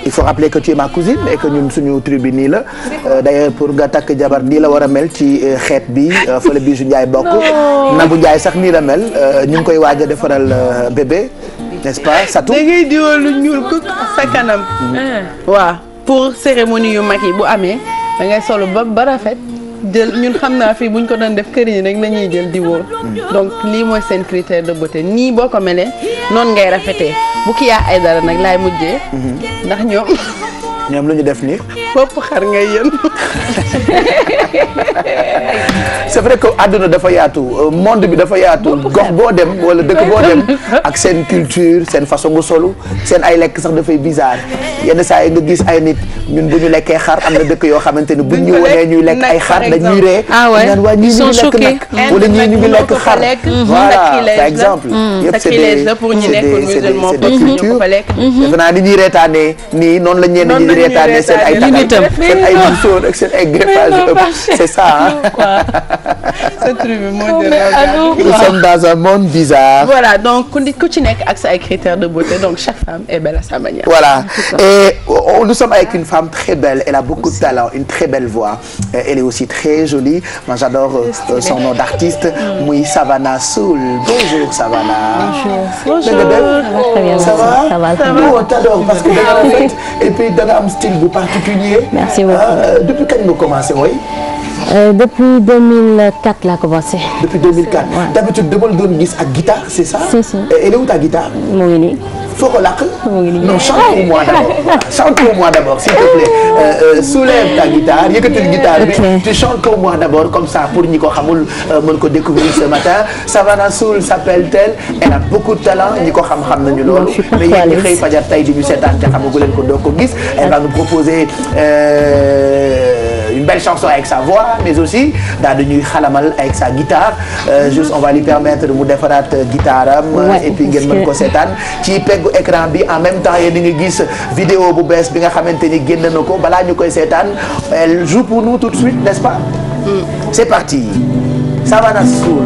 il faut rappeler que tu es ma cousine et que ñun suñu tribu nii la d'ailleurs pour nga takk jabar nii la war a mel ci xeet bi fële Bijou Ndiaye bokk. Nabou Ndiaye sax nii la mel ñu ngi koy waaj a defaral bébé n'est-ce pas Satou. da ngay diwoo lu ñuul ko sa kanam. waaw pour cérémonie yu mag yi bu amee da ngay solo ba rafet. jël ñun xam naa fii buñ ko doon def kër yi rek la ñuy jël di wóor donc lii mooy seen critère de beauté nii boo ko melee noonu ngay rafetee bu kii yaa ay dara nag laay mujjee. ndax ñoom lu ñu def nii. bopp xar ngay yën. c'est vrai que àdduna dafa yaatu monde bi dafa yaatu gox boo dem wala dëkk boo dem ak seen culture seen façon nga solu seen ay lekk sax dafay bizarre yenn saa yi nga gis ay nit ñun bu ñu lekkee xar am na dëkk yoo xamante ne buñ ñu wanee ñuy lekk ay xar dañuy ree ñaan waa ñii ñu ngi lekk nag wala ñii ñu ngi lekk xar voilà par exemple yëpp c'est des cultures defe naa ni ñuy reetaanee nii noonu la ñenn ñi reetaanee seen ay tagal seen ay musóor ak seen ay greffage ëpp c'est ça sa tribu moo jël nous sommes dans un monde bizarre. Voilà, donc ku ci nekk ak sa ay critères de beauté, donc chaque femme est belle à sa manière. Voilà, et nous sommes avec une femme très belle, elle a beaucoup de talent, une très belle voix, elle est aussi très jolie. Moi j'adore son nom d'artiste, muy Savannah Soul. Bonjour Savannah. Bonjour. Ça va? Ça va. On t'adore parce que da nga rafet et puis da nga am style bu particulier. Merci beaucoup. Depuis kañ nga commencé woy? Depuis 2004 laa commencé. Depuis 2004. Ouais. D'habitude dama la doon gis ak guitare, c'est ça? C'est ça. Elle est où ta guitare? Mu ngi nii. Foo ko làkk? Non, chante pour moi d'abord. Chante pour moi d'abord, s'il te plaît. Soulève ta guitare, yëkkatil guitare bi. Tu chantes pour moi d'abord, comme ça pour ñi ko xamul mën ko découvrir ce matin. Savannah Soul s'appelle-t-elle? Elle a beaucoup de talent, ñi ko xam nañu loolu. Mais yéen ñi xëy fajar tey di ñu seetaan te xamagu leen ko doo ko gis. Elle va nous proposer une belle chanson avec sa voix, mais aussi daal di ñuy xalamal avec sa guitare. Juste on va lui permettre mu defaraat guitare am. Et puis ngeen mën ko seetaan ci peggu écran bi en même temps yéen a ngi gis vidéo bu bees bi nga xamante ni génn na ko balaa ñu koy seetaan elle joue pour nous tout de suite, n'est-ce pas? C'est parti. Savannah Soul.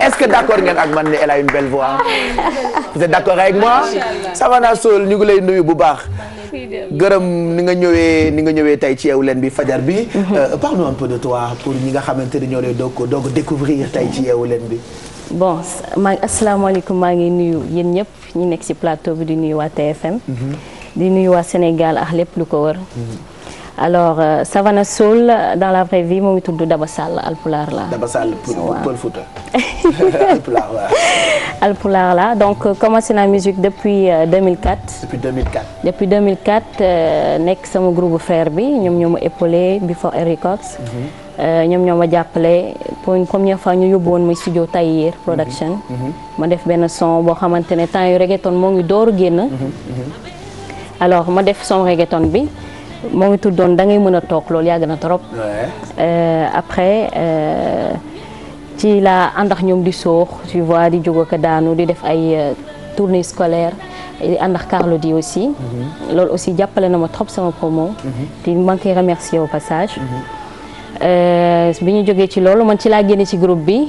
Est-ce que d'accord ngeen ak man ne elle a une belle voix? Vous êtes d'accord avec moi? Savannah Soul ñu ngi lay nuyu bu baax. gërëm ni nga ñëwee tey ci Yeewu Leen bi fajar bi. Parle-nous un peu de toi pour ñi nga xamante ni ñoo lay doog découvrir tey ci Yeewu Leen bi. Bon asalaamaaleykum, maa ngi nuyu yéen ñëpp ñi nekk ci plateau bi di nuyu waa TFM. di nuyu waa Sénégal ak lépp lu ko wër. Alors Savannah Soul dans la vraie vie mu ngi tudd Daba Sall Alpulaar la. Daba Sall Pël Fuuta. Alpulaar waaw. Alpulaar la donc commencé na musique depuis 2004. Depuis 2004. Depuis 2004 nekk sama groupe frère bi ñoom ñoo ma épaulé Before Records. ñoom ñoo ma jàppale pour une première fois ñu yóbbu woon ma studio Tahir production. ma def benn son boo xamante ne temps yu reggaeton moo ngi door génn. alors ma def son reggaeton bi moo ngi tuddoon da ngay mën a toog loolu yàgg na trop. après ci la ànd ak ñoom di soox tu vois di jóg ak daanu di def ay tournée scolaire di ànd ak Carlo D aussi. loolu aussi jàppale na ma trop sama promo. di ma koy remercier au passage. bi ñu jógee ci loolu man ci laa génne ci groupe bi.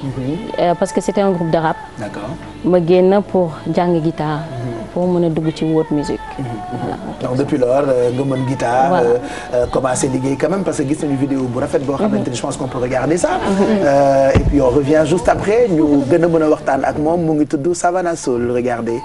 parce que c'était un groupe de rap. D'accord. ma génn pour jàng guitare. pour mën a dugg ci world music. Voilà. Donc depuis lors nga mën guitare. Voilà. Commencer liggéey quand même parce que gis nañu vidéo bu rafet boo xamante ni je pense qu'on peut regarder ça. Et puis on revient juste après ñu gën a mën a waxtaan ak moom mu ngi tudd Savannah Soul regardez.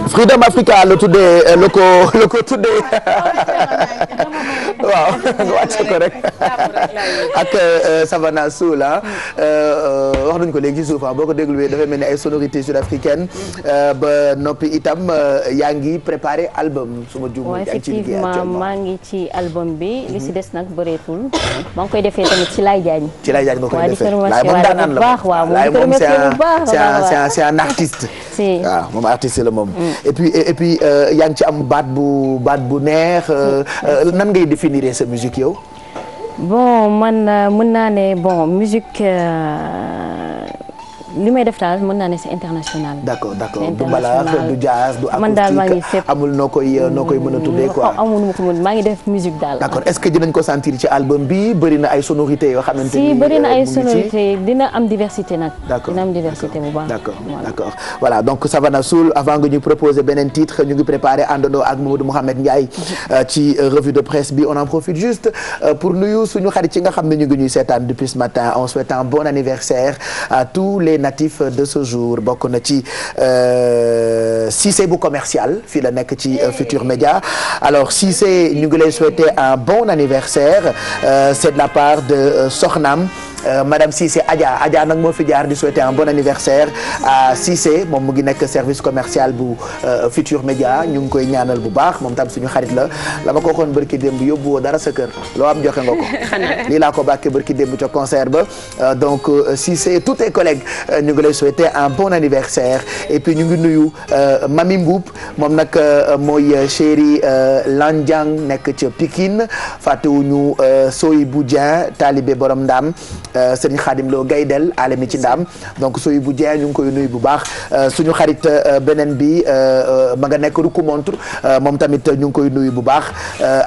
Freedom Africa la tuddee la ko tuddee waaw nga wàcce ko rek ak Savannah Soul wax nañu ko léegi ci suuf boo ko dégluwee dafay mel ni ay sonorités sud-africaines ba noppi itam yaa ngi préparé album su ma juumee. yaa ngi ci liggéey actuellement maa ngi ci album bi. li si des nag bëreetul. maa ngi koy defee tamit ci Laye Diagne. ci Laye Diagne nga koy defee Laye moom daanaan la waaw moom c'est un artiste. waaw moom artiste la moom. et puis yaa ngi ci am baat bu neex nan ngay définir sa musique yow. bon man mën naa ne bon musique li may def daal mën naa ne c'est international. d'accord du mbalax du jazz du acoustique man daal maa ngi fépp amul noo koy mën a tuddee quoi. amul nu ma ko mën maa ngi def musique daal. d'accord est-ce que dinañ ko sentir ci album bi bëri na ay sonorités yoo xamante ni. si bëri na ay sonorités dina am diversité nag. d'accord dina am diversité bu baax. d'accord voilà donc Savannah Soul avant nga ñu proposer beneen titre ñu ngi préparé àndandoo ak Mamadou Mouhamed Ndiaye ci revue de presse bi on en profite juste pour nuyu suñu xarit yi nga xam ne ñu ngi ñuy seetaan depuis ce matin en souhaitant bon anniversaire à tous les natif de ce jour bokk na ci Cissé bu commercial fii la nekk ci Futur Média alors Cissé ñu ngi lay souhaiter un bon anniversaire c'est de la part de Soxnam Madame Cissé Adja nag moo fi jaar di souhaiter un bon anniversaire à Cissé moom mu ngi nekk service commercial bu Futur Média ñu ngi koy ñaanal bu baax moom tam suñu xarit la ma ko waxoon barki démb yóbbu woo dara sa kër loo am joxe nga ko lii laa ko bàkkee barki démb ca concert ba donc Cissé tous tes collègues ñu ngi lay souhaiter un bon anniversaire et puis ñu ngi nuyu Mami Mboup moom nag mooy chéri Landiang nekk ca Pikine fàttewuñu Soy bu Dieng talibé borom Ndam Serigne Khadim Lo Gaydel alemi ci Ndam donc Soy bu Dieng ñu ngi koy nuyu bu baax suñu xarit beneen bi ma nga nekk Ruku Montre moom tamit ñu ngi koy nuyu bu baax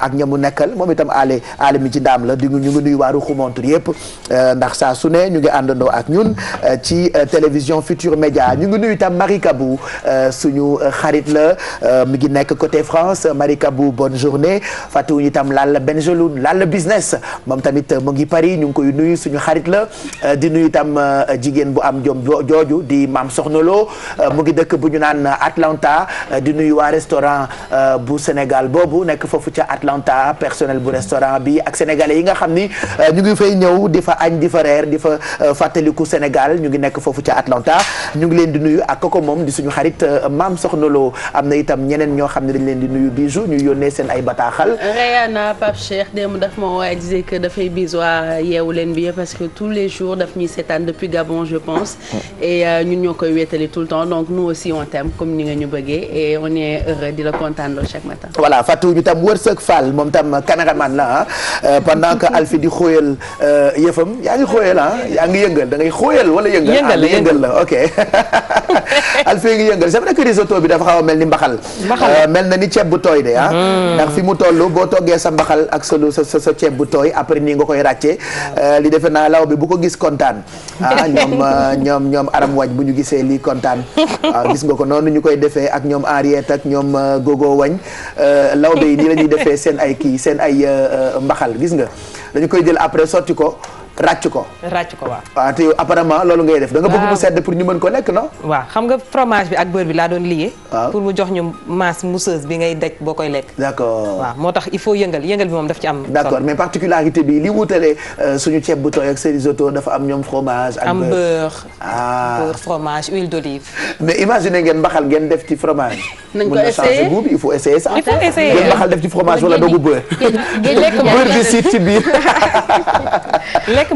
ak ñamu nekkal moom itam alemi ci Ndam la ñu ngi nuyu waa Ruku Montre yëpp ndax saa su ne ñu ngi àndandoo ak ñun ci télévision Futur Média ñu ngi nuyu itam Marie Kabou suñu xarit la mi ngi nekk côté France Marie Kabou bonne journée fàttewuñu itam Lalla Benjeloun Lalla business moom tamit mu ngi Paris ñu ngi koy nuyu suñu xarit la di nuyu itam jigéen bu am jom jooju di Maam Soxna Lo mu ngi dëkk bu ñu naan Atlanta di nuyu waa restaurant bu Sénégal boobu nekk foofu ca Atlanta personnel bu restaurant bi ak sénégalais yi nga xam ni ñu ngi fay ñëw di fa añ di fa reer di fa fàttaliku Sénégal ñu ngi nekk foofu ca Atlanta ñu ngi leen di nuyu ak koko moom di suñu xarit Maam Soxna Lo am na itam ñeneen ñoo xam ne dañ leen di nuyu bijou ñu yónnee seen ay bataaxal. Rayana Pape Cheikh démb daf ma wooye disait que dafay bis waa yeewu leen bi parce que tous les jours daf ñuy seetaan depuis Gabon je pense et ñun ñoo koy wéetali tout le temps donc nous aussi on t'aime comme ni nga ñu bëggee et on est heureux di la kontaan loolu chaque matin. voilà fàttewuñu tam Wërsëg Fall moom tam caméraman la pendant que Alfi di xóoyal yëfam yaa ngi xóoyal yaa ngi yëngal da ngay xóoyal wala yëngal la ok Alfi ngi yëngal c'est vrai que risotto bi dafa xaw a mel ni mbaxal mel na ni ceeb bu tooy de ndax fi mu toll boo toggee sa mbaxal ak sa ceeb bu tooy après nii nga koy ràcce li defe naa law bi bu ko gis kontaan ñoom aram wañ bu ñu gisee lii kontaan waaw gis nga ko noonu ñu koy defee ak ñoom Henriette ak ñoom gogo wañ law bi nii la ñuy defee seen ay mbaxal gis nga dañu koy jël après sotti ko ràcc ko waaw te yow apparemment loolu ngay def da nga bëgg mu sedd pour ñu mën ko lekk non waaw xam nga fromage bi ak beurre bi laa doon lié pour mu jox ñu masse mousseuse bi ngay daj boo koy lekk d'accord waaw moo tax il faut yëngal bi moom daf ci am d'accord mais particularité bi li wutalee suñu ceeb bu tooy ak sa risotto dafa am ñoom fromage ak beurre beurre fromage huile d'olive mais imaginez ngeen mbaxal ngeen def ci fromage nañ ko essayer goût bi il faut essayer ça ngeen mbaxal def ci fromage wala doogu beurre beurre bi siit ci biir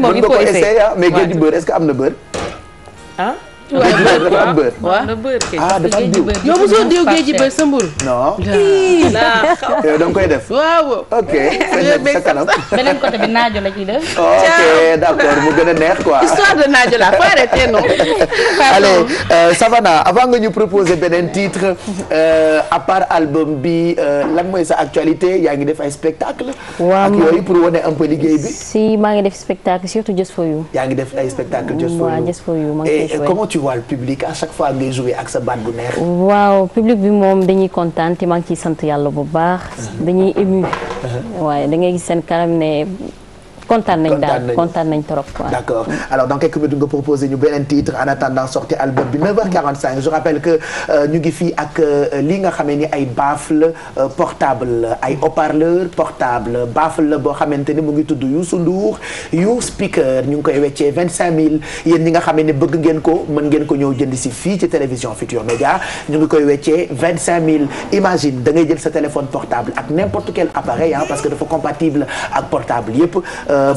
moom il faut essayer mais géej gi beurre est-ce que am na beurre dafa am beurre dafa am diw yow mosoo diw géej gi beurre sa mburu non yow da nga koy def waaw ok sa kanam beneen côté bi naajo la ciy def ok d'accord mu gën a neex quoi histoire de naajo la faut arrêter non allez Savannah avant nga ñu proposer beneen titre à part album bi lan mooy sa actualité yaa ngi def ay spectacle ak yooyu pour wane un peu liggéey bi si maa ngi def spectacle surtout Just for You yaa ngi def ay spectacle Just for You et comment tu vois le public à chaque fois ngay jouer ak sa baat bu neex waaw public bi moom dañuy kontaan te maa ngi ciy sant yàlla bu baax dañuy ému waaye da ngay gis seen kanam ne kontaan nañ trop quoi. D'accord. Alors dans quelques minutes nga proposer ñu beneen titre en attendant sortie album bi 9h45 je rappelle que ñu ngi fii ak li nga xamee ni ay baffle portable ay haut-parleur portable baffle la boo xamante ni mu ngi tudd Youssou Ndour You Speaker ñu ngi koy weccee 25000 yéen ñi nga xamee ni bëgg ngeen ko mën ngeen ko ñëw jënd si fii ci télévision Futur Média ñu ngi koy weccee 25000 imagine da ngay jël sa téléphone portable ak n'importe quel appareil parce que dafa compatible ak portable yëpp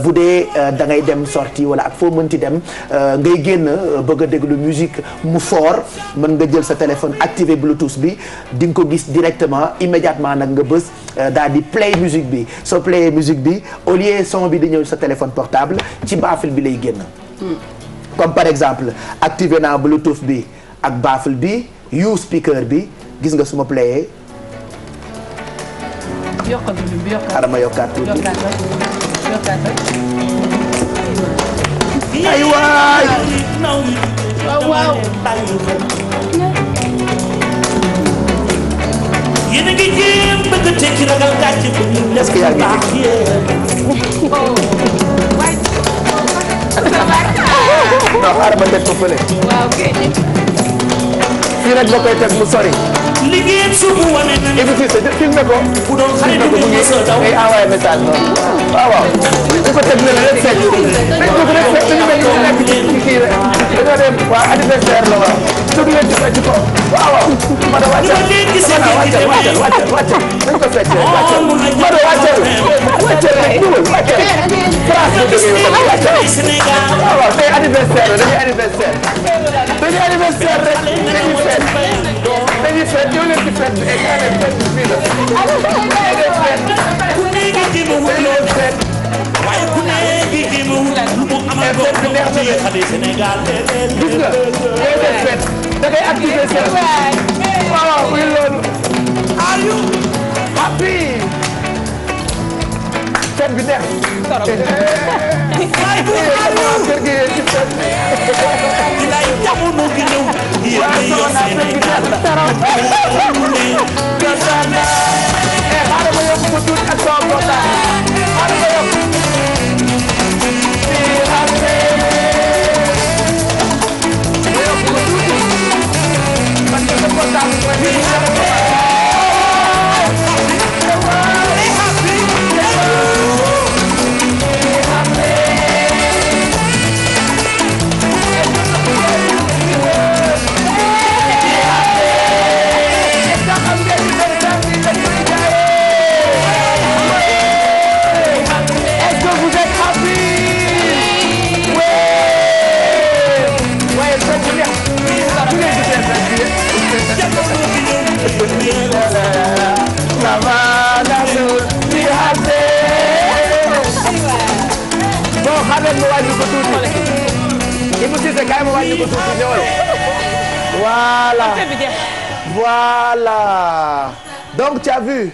bu dee da ngay dem sortie wala ak foo mënti dem ngay génn bëgg a déglu musique mu fort mën nga jël sa téléphone activer Bluetooth bi di nga ko gis directement immédiatement nag nga bës daal di play musique bi soo playé musique bi au lieu son bi di ñëw sa téléphone portable ci baffle bi lay génn. comme par exemple activer naa Bluetooth bi ak baffle bi You Speaker bi gis nga suma playé. yokkal bi yokkal. xaaral ma yokkaat tuuti. ay waay. waaw. yéen a ngi jéem bëgg a tekki ragal gàcce bu ñu est-ce que yaa ngi non xaaral ma teg ko fële. waaw kay. fii rek ba koy teg mu sori. liggéeyam suufu wane na. émission bi filmé ko. bu doon xale filmé ko mu ngi ngay envoyé message noonu. waaw waaw. bu ko teg leen rek fekk. dañ ko rek fekk dañu mel ni mu nekk ci kii rek. dañoo dem waa anniversaire la waaw. jóg leen ci fecc ko. waaw waaw. Mada wàccal. wàccal. dañ ko fecc rek wàccal. Mada wàccal. wàccal rek dugal wàccal. France la jógee ba wàccal. waaw waaw tey anniversaire la dañuy anniversaire. dañuy anniversaire rek dañuy fête. dañuy fête ñoo leen ci fête bi egg leen fête bi fii la. waaye ku nekk gi mu lu mu amal ko ci xale Sénégal. gis nga ngay def fête da ngay activer seen. waaw waaw muy loolu. are you happy? fête bi neex. waaye bu kër gi ci fête bi. lay jamono gi ñëw. yéen ñoo Sénégal. xaaral ma yokk ko tuuti ak sama portable. xaaral ma yokk. Voilà. Donc tu as vu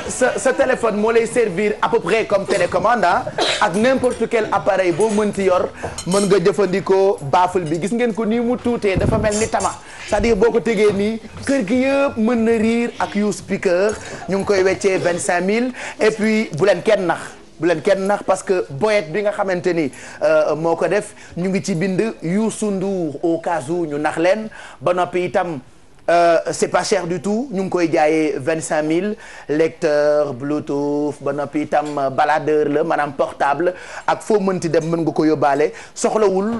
ce téléphone moo lay servir à peu près comme télécommande ak n'importe quel appareil boo mënti yor mën nga jëfandikoo baffle bi gis ngeen ko nii mu tuutee dafa mel ni tama c'est-à-dire boo ko tegee nii kër gi yëpp mën na riir ak You Speaker ñu ngi koy weccee 25000 et puis bu leen kenn nax parce que boyette bi nga xamante ni moo ko def ñu ngi ci bind Youssou Ndour au cas où ñu nax leen ba noppi itam c'est pas cher du tout ñu ngi koy jaayee 25000 lecteur Bluetooth ba noppi itam baladeur la maanaam portable ak foo mënti dem mën nga ko yóbbaale soxlawul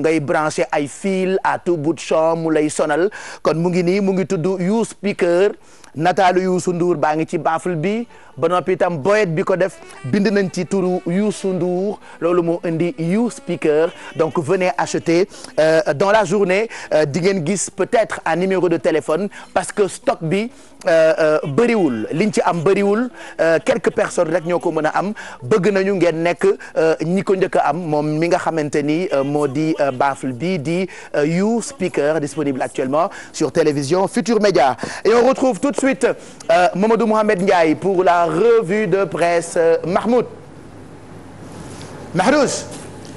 ngay branché ay fil à tout bout de champ mu lay sonal kon mu ngi nii mu ngi tudd You Speaker nataalu Youssou Ndour baa ngi ci baffle bi ba noppi itam boyette bi ko def bind nañ ci turu Youssou Ndour loolu moo indi You Speaker donc venez acheter dans la journée di ngeen gis peut-être un numéro de téléphone parce que stock bi bëriwul liñ ci am bëriwul quelques personnes rek ñoo ko mën a am bëgg nañu ngeen nekk ñi ko njëkk a am moom mi nga xamante ni moo di baffle bi di You Speaker disponible actuellement sur télévision Futur Média et on retrouve tout de suite Mamadou Mohamed Ndiaye pour la revue de presse Mahmoud. Mahrouj.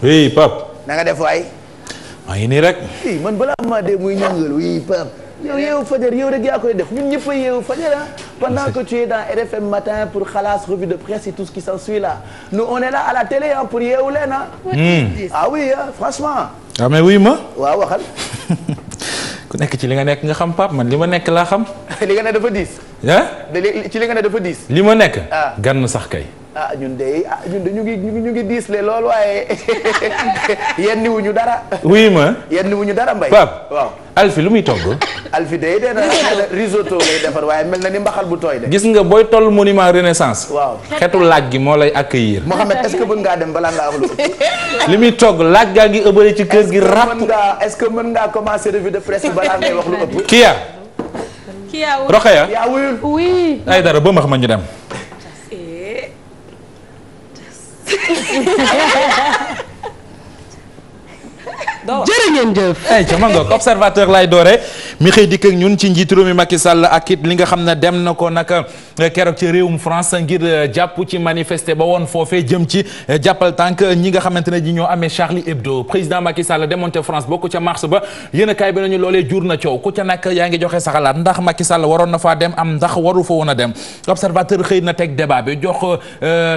oui Pape. na nga def waay. maa ngi nii rek. oui man balaa maa dee muy ñàngal oui Pape yow yeewu fajar yow rek yaa koy def ñun ñëpp a yeewu fajar pendant que tu es dans RFM matin pour xalaas revue de presse et tout ce qui s'ensuit là nous on est là à la télé pour yeewu leen ah oui franchement. waaw mais wuy ma. waaw waxal. ku nekk ci li nga nekk nga xam Pape man li ma nekk laa xam. li nga ne dafa diis. ci li nga ne dafa diis. li ma nekk. gann sax kay. ñun de ñu ngi diis le lool waaye yenn wuñu dara. wuy ma. yenn wuñu dara mbay. Pape waaw. Alfi lu muy togg. Alfi de dee na risotto lay defar waaye mel na ni mbaxal bu tooy de. gis nga booy toll monument renaissance. waaw xetu laaj gi moo lay accueillir. Mohamed est-ce que mën ngaa dem balaa ngaa wax lu ëpp. li muy togg laaj gaa ngi ëbbale ci kër gi rap. est-ce que mën ngaa commencer revue de presse balaa ngay wax lu ëpp. Kia. Rokhaya. yaa wuyul. oui. ay dara ba ma ñu dem. jërë ngeen jëf. ay ca ma ngoog observateur lay doore mi xëy dikk ak ñun ci njiitu réew mi Macky Sall ak it li nga xam ne dem na ko nag keroog ci réewum France ngir jàpp ci manifester ba woon foofee jëm ci jàppal tànk ñi nga xamante ne ji ñoo amee Charlie Hebdo président Macky Sall demoon ca France bokk ca mars ba yéen a kaay bi nañu loolee jur na coow ku ca nag yaa ngi joxe sa xalaat ndax Macky Sall waroon na faa dem am ndax waru fa woon a dem observateur xëy na teg débat bi jox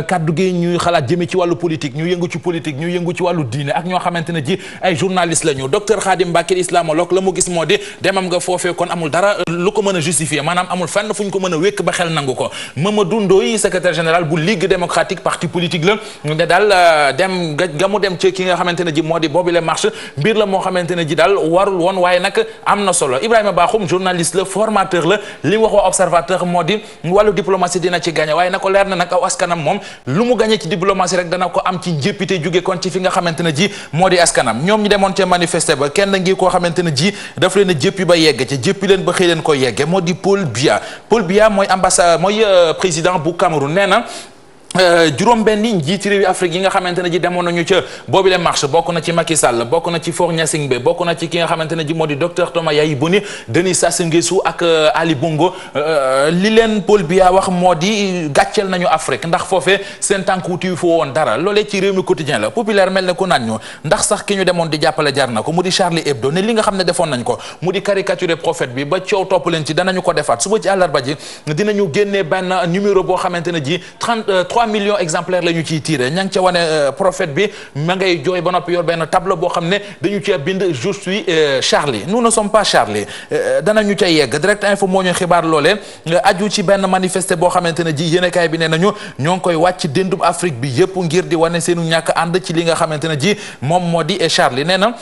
kaddu gi ñuy xalaat jëmee ci wàllu politique ñu yëngu ci politique ñu yëngu ci wàllu diine ak ñoo xamante ne ji ay journaliste lañu docteur Khadim Mbacké islamologue la mu gis moo di demam nga foofee kon amul dara lu ko mën a justifier maanaam amul fenn fu ñu ko mën a wékk ba xel nangu ko Mamadou Ndoye secrétaire général bu Ligue démocratique parti politique la ne daal dem ga mu dem ci ki nga xamante ne ji moo di boobu la marche mbir la moo xamante ne ji daal warul woon waaye nag am na solo Ibrahima Bakhoum journaliste la formateur la li mu wax waa observateur moo di wàllu diplomatie dina ci gagné waaye na ko leer na nag aw askanam moom lu mu gagné ci diplomatie rek dana ko am ci njéppite jóge kon ci fi nga xamante ne ji moo di askanam ñoom ñi demoon ca manifester ba kenn ngi koo xamante ne ji daf leen a jéppi ba yegg ci jéppi leen ba xëy leen ko yegge moo di Paul Biya mooy ambassade mooy président bu Cameroun nee na juróom-benni njiiti réewi Afrique yi nga xamante ne ji demoon nañu ca boobile marche bokk na ci Macky Sall bokk na ci Faure Gnassingbé bokk na ci ki nga xamante ne ji moo di docteur Thomas Yayi Boni Denis Sassou Nguesso ak Ali Bongo li leen Paul Biya wax moo di gàcceel nañu Afrique ndax foofee seen tànk wuti yu fa woon dara loolee ci réew mi quotidien la populaire mel ne ko naan ñu ndax sax ki ñu demoon di jàppale jar na ko mu di Charlie Hebdo ne li nga xam ne defoon nañ ko mu di caricature prophète bi ba coow topp leen ci danañu ko defaat suba ci àllarba ji dinañu génnee benn numéro boo xamante ne ji 3 millions exemplaires la ñu ciy tiré ña ngi ca wane prophète bi ma ngay jooy ba noppi yor benn tableau boo xam ne dañu cee bind je suis Charlie nous ne sommes pas Charlie danañu ca yegg direct info moo ñu xibaar loolee aju ci benn manifester boo xamante ne ji yéenekaay bi nee nañu ñoo ngi koy wàcc déndub Afrique bi yëpp ngir di wane seenu ñàkk ànd ci li nga xamante ne ji moom moo di Charlie nee na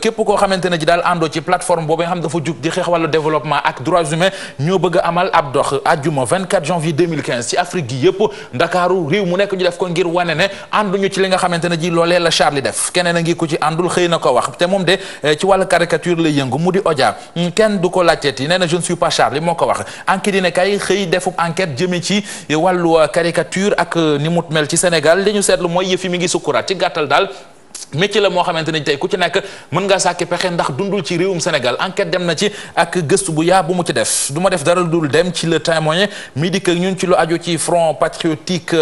képp koo xamante ne ji daal àndoo ci plateforme boobu nga xam dafa jug di xeex wàllu développement ak droits humains ñoo bëgg a amal ab dox ajjuma 24 janvier 2015 ci Afrique gi yëpp Ndakaaru réew mu nekk ñu def ko ngir wane ne ànduñu ci li nga xamante ne ji loolee la Charlie def keneen a ngi ko ci àndul xëy na ko wax te moom de ci wàllu caricature lay yëngu mu di Odia kenn du ko laajteeti nee na je ne suis pas Charlie moo ko wax enquête dina kay xëy defub enquête jëmee ci wàllu caricature ak ni mu mel ci Sénégal li ñu seetlu mooy yëf yi mi ngi sukkuraat ci gàttal daal métier la moo xamante ne tey ku ci nekk mën ngaa sàkki pexe ndax dundul ci réewum Sénégal enquête dem na ci ak gëstu bu yaa bu mu ci def du ma def dara dul dem ci le témoin mi di que ñun ci lu aju ci front patriotique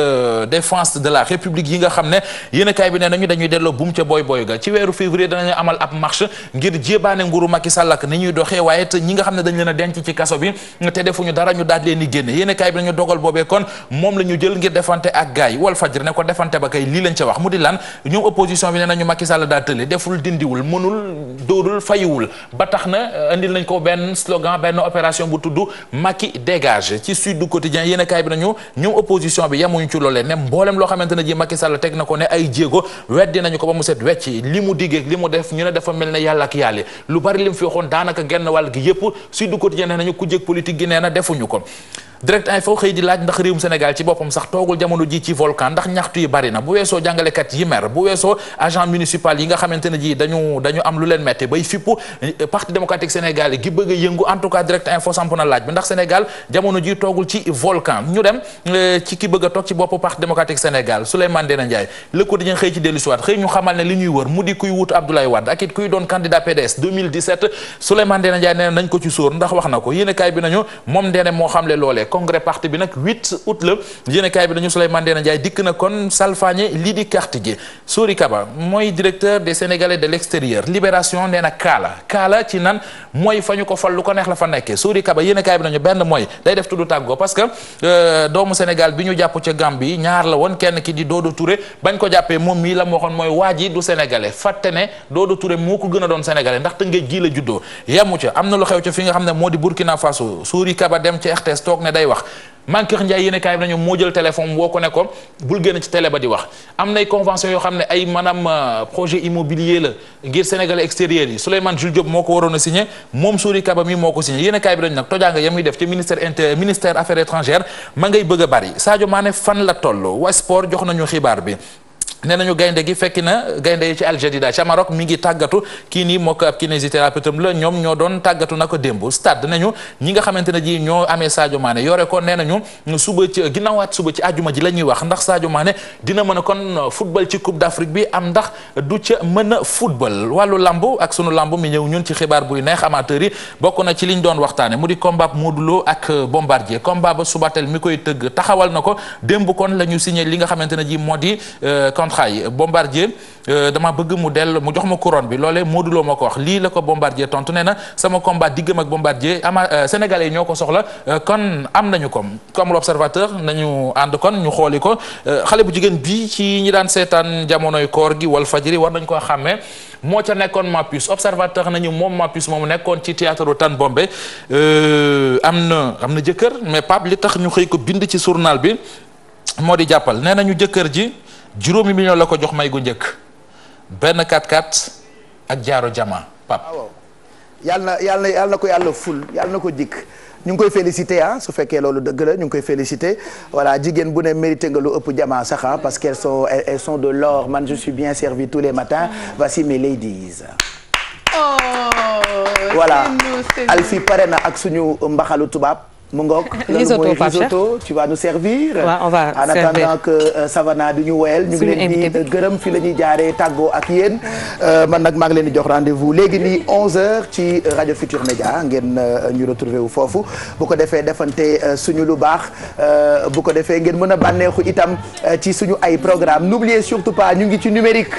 défense de la république yi nga xam ne yéenekaay bi ne nañu dañuy delloo buum ca boy ga ci weeru février danañu amal ab marche ngir jébaane nguuru Macky Sall ak ni ñuy doxee waaye te ñi nga xam ne dañ leen a denc ci kaso bi te defuñu dara ñu daal leen di génne yéenekaay bi nañu dogal boobee kon moom la ñu jël ngir defante ak gaay Walf Fadjri ne ko defante ba kay lii lañ ca wax mu di lan ñoom opposition bi nañu Macky Sall daa tële deful dindiwul mënul dóorul fayiwul ba tax na indil nañ ko benn slogan benn opération bu tudd Macky dégage ci Sud du Quotidien yéen a kaay bi nañu ñoom opposition bi yemuñu ci loolee ne mboolem loo xamante ne ji Macky Sall teg na ko ne ay jéego weddi nañu ko ba mu set wecc li mu diggeeg li mu def ñu ne dafa mel ne yàlla ak yàlla lu bari li mu fi waxoon daanaka genn wàll gi yëpp Sud du Quotidien nee nañu ku jëg politique gi nee na defuñu ko direct info xëy di laaj ndax réewum Sénégal ci boppam sax toogul jamono ji ci volcan ndax ñaxtu yi bari na bu weesoo jàngalekat yi mer bu weesoo agent municipal yi nga xamante ne ji dañu am lu leen metti bay fippu parti démocratique Sénégal yi gi bëgg a yëngu en tout cas direct info samp na laaj bi ndax Sénégal jamono ji toogul ci volcan ñu dem ci ki bëgg a toog ci bopp parti démocratique Sénégal Souleymane Ndéné Ndiaye Le Quotidien xëy ci dellu si waat xëy ñu xamal ne li ñuy wër mu di kuy wut Abdoulaye Wade ak it kuy doon candidat PDS 2017 Souleymane Ndéné Ndiaye nee nañ ko ci sóor ndax wax na ko yéen kaay bi nañu moom Ndéné moo xamle loolee congrès parti bi nag 8 août la yéenekaay bi dañu Souleymane Ndéné Ndiaye dikk na kon salfaañe lii di carte gi. Sori Kaba mooy directeur des Sénégalais de l'extérieur Libération nee na kaala ci nan mooy fa ñu ko fal lu ko neex la fa nekkee Sori Kaba yéenekaay bi nañu benn mooy day def tuddu tàggoo parce que doomu Sénégal bi ñu jàpp ca Gambie ñaar la woon kenn ki di Dodo Touré bañ ko jàppee moom mii la mu waxoon mooy waa ji du sénégalais fàtte ne Dodo Touré moo ko gën a doon sénégalais ndax Tëngéej gii la juddoo yemu ca am na lu xew ca fi nga xam ne moo di Burkina Faso Sori Kaba dem ci RTS toog ne day wax Mankeur Ndiaye yéen kaay bi nañu moo jël téléphone woo ko ne ko bul génn ci télé ba di wax am nay convention yoo xam ne ay maanaam projet immobilier la ngir sénégalais extérieurs yi Souleymane Jules Diop moo ko waroon a signé moom Sori Kaba mi moo ko signé yéen kaay bi dañu nag tojaanga ya muy def ci ministère affaires étrangères ma ngay bëgg a bari Sadio Mané fan la toll waa sport jox nañu xibaar bi nee nañu gaynde gi fekki na gaynde yi ci Al Jadida ca Maroc mi ngi tàggatu kii nii moo ko ab kinésithérapeute la ñoom ñoo doon tàggatu na ko démb stade nañu ñi nga xamante ne ji ñoo amee Sadio Mané yore ko nee nañu suba ci ginnaawaat suba ci àjjuma ji la ñuy wax ndax Sadio Mané dina mën a kon football ci Coupe d'Afrique bi am ndax du ca mën a football wàllu lamb ak sunu lamb mi ñëw ñun ci xibaar buy neex amateurs yi bokk na ci liñ doon waxtaane mu di combat Modou Lo ak Bombardier combat ba Subatel mi koy tëgg taxawal na ko démb kon la ñu signé li nga xamante ne ji moo di Bombardier dama bëgg mu jox ma couronne bi loolee Modou Lo moo ko wax lii la ko Bombardier tontu nee na sama combat diggam ak Bombardier sénégalais yi ñoo ko soxla kon am nañu comme l'observateur nañu ànd kon ñu xooli ko xale bu jigéen bi ci ñi daan seetaan jamonoy koor gi wal fajiri war nañ koo xàmmee moo ca nekkoon Mapus observateur nañu moom Mapus moomu nekkoon ci théâtre Tan Bombe am na jëkkër mais Pape li tax ñu xëy ko bind ci journal bi moo di jàppal nee nañu jëkkër ji juróomi million la ko jox may gu njëkk benn 4x4 ak jaaro jama Pape. waaw yàlla na ko yàlla ful yàlla na ko jikk ñu ngi koy féliciter su fekkee loolu dëgg la ñu ngi koy féliciter voilà jigéen bu ne mérité nga lu ëpp jama sax parce qu'elles sont de l'or man je suis bien servi tous les matins voici mes ladies. voilà Alfi pare na ak suñu mbaxalu tubaab. mu ngoog loolu mooy risotto tu vas nous servir. Ouais, on va en servir. attendant que Savana du ñu woyal ñu ngi leen di gërëm fi la ñuy jaaree tàggoo ak yéen man nag maa ngi leen di jox rendez-vous léegi nii 11h ci rajo Futur Média ngeen ñu retrouver wu foofu bu ko defee defante suñu lu baax bu ko defee ngeen mën a bànneexu itam ci suñu ay programme n'oubliez surtout pas ñu ngi ci numérique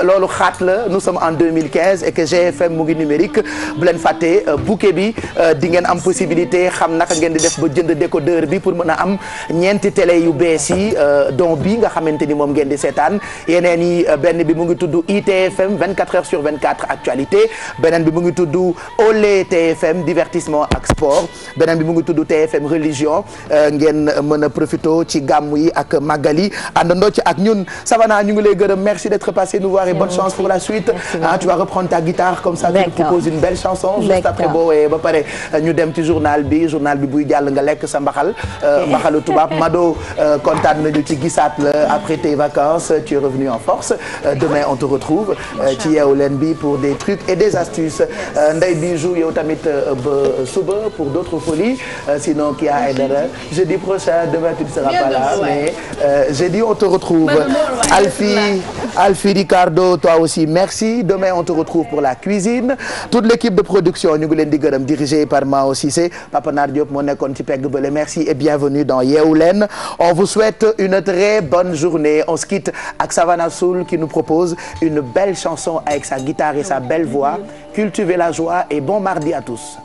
loolu xaat la nous sommes en 2015 et que GFM mu ngi numérique bu leen fàttee bouquet bi di ngeen am possibilité xam naka ngeen di def ba jënd décodeur bi pour mën a am ñeenti télé yu bees yi don bi nga xamante ni moom ngeen di seetaan yeneen yi benn bi mu ngi tudd ITFM 24h/24 actualité beneen bi mu ngi tudd Olé TFM divertissement ak sport beneen bi mu ngi tudd TFM religion ngeen mën a profito ci gàmmu yi ak màggal yi àndandoo ci ak ñun Savana ñu ngi lay gërëm merci d'être passé nous voir et bonne chance pour la suite tu vas reprendre ta guitare comme ça tu proposes une belle chanson juste après boo woyee ba pare ñu dem ci journal bi buy jàll nga lekk sa mbaxalu tubaab Mado kontaan nañu ci gisaat la après tes vacances tu es revenu en force demain on te retrouve ci Yeewu Leen bi pour des trucs et des astuces Ndeye Bijou yow tamit ba suba pour d'autres folies sinon Kia Aidara jeudi prochain demain tu ne seras pas là mais jeudi on te retrouve Alfie Ricardo toi aussi merci demain on te retrouve pour la cuisine toute l'équipe de production ñu ngi leen di gërëm dirigé par Mao Cissé Papa Nar Diop moo nekkoon ci pegg bële merci et bienvenue dans Yeewu Leen on vous souhaite une très bonne journée on se quitte ak Savana Soul qui nous propose une belle chanson avec sa guitare et sa belle voix cultivez la joie et bon mardi à tous.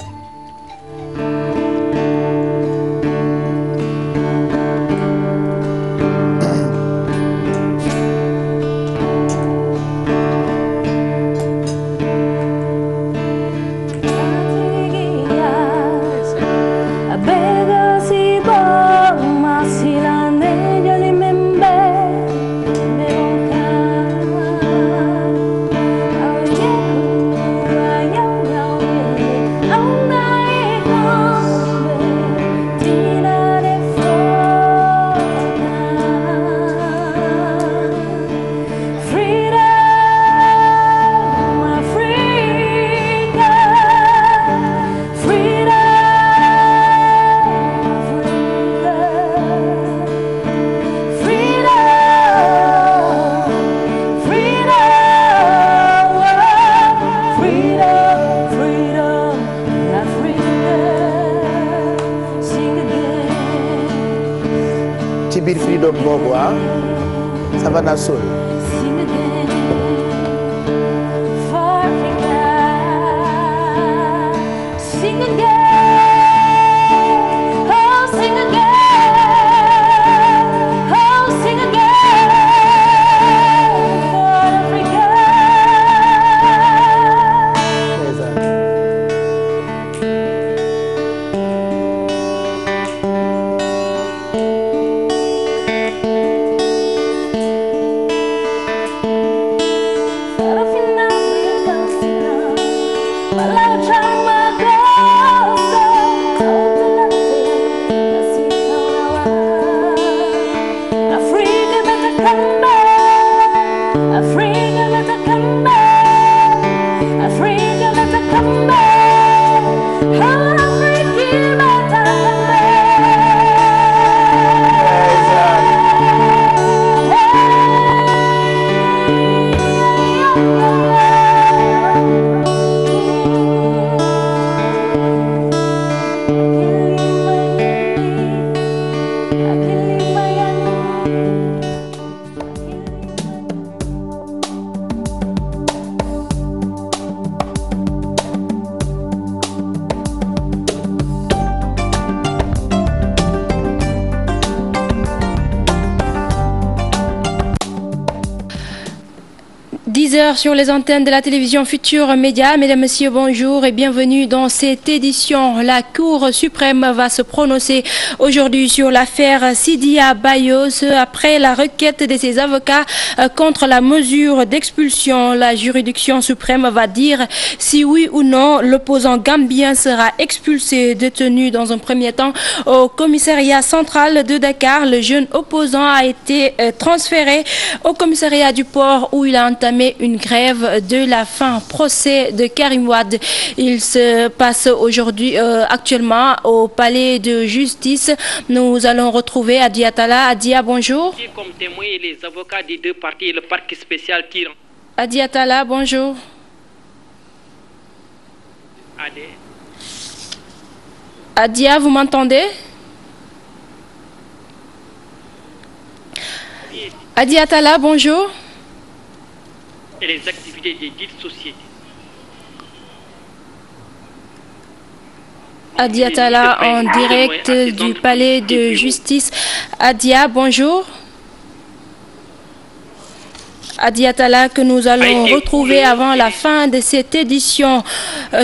biir Freedom boobu Savannah Soul. Sur les antennes de la télévision Futur Média. Mesdames, Messieurs, bonjour et bienvenue dans cette édition. La Cour suprême va se prononcer aujourd'hui sur l'affaire Sidya Bayos après la requête de ses avocats contre la mesure d'expulsion. La juridiction suprême va dire si oui ou non l'opposant gambien sera expulsé. Détenu dans un premier temps au commissariat central de Dakar, le jeune opposant a été transféré au commissariat du port où il a entamé une grève de la faim. Procès de Karim Wade. Il se passe aujourd'hui actuellement au palais de justice. Nous allons retrouver Adia Talla. Adia, bonjour. Comme témoins, les avocats des deux parties et le parquet spécial tirent. Adia Talla, bonjour. Adia, vous m'entendez? Adia Talla, bonjour. Et les activités des dites sociétés. Adia Talla en direct du palais de justice. Adia, bonjour. Adia Talla que nous allons retrouver avant la fin de cette édition.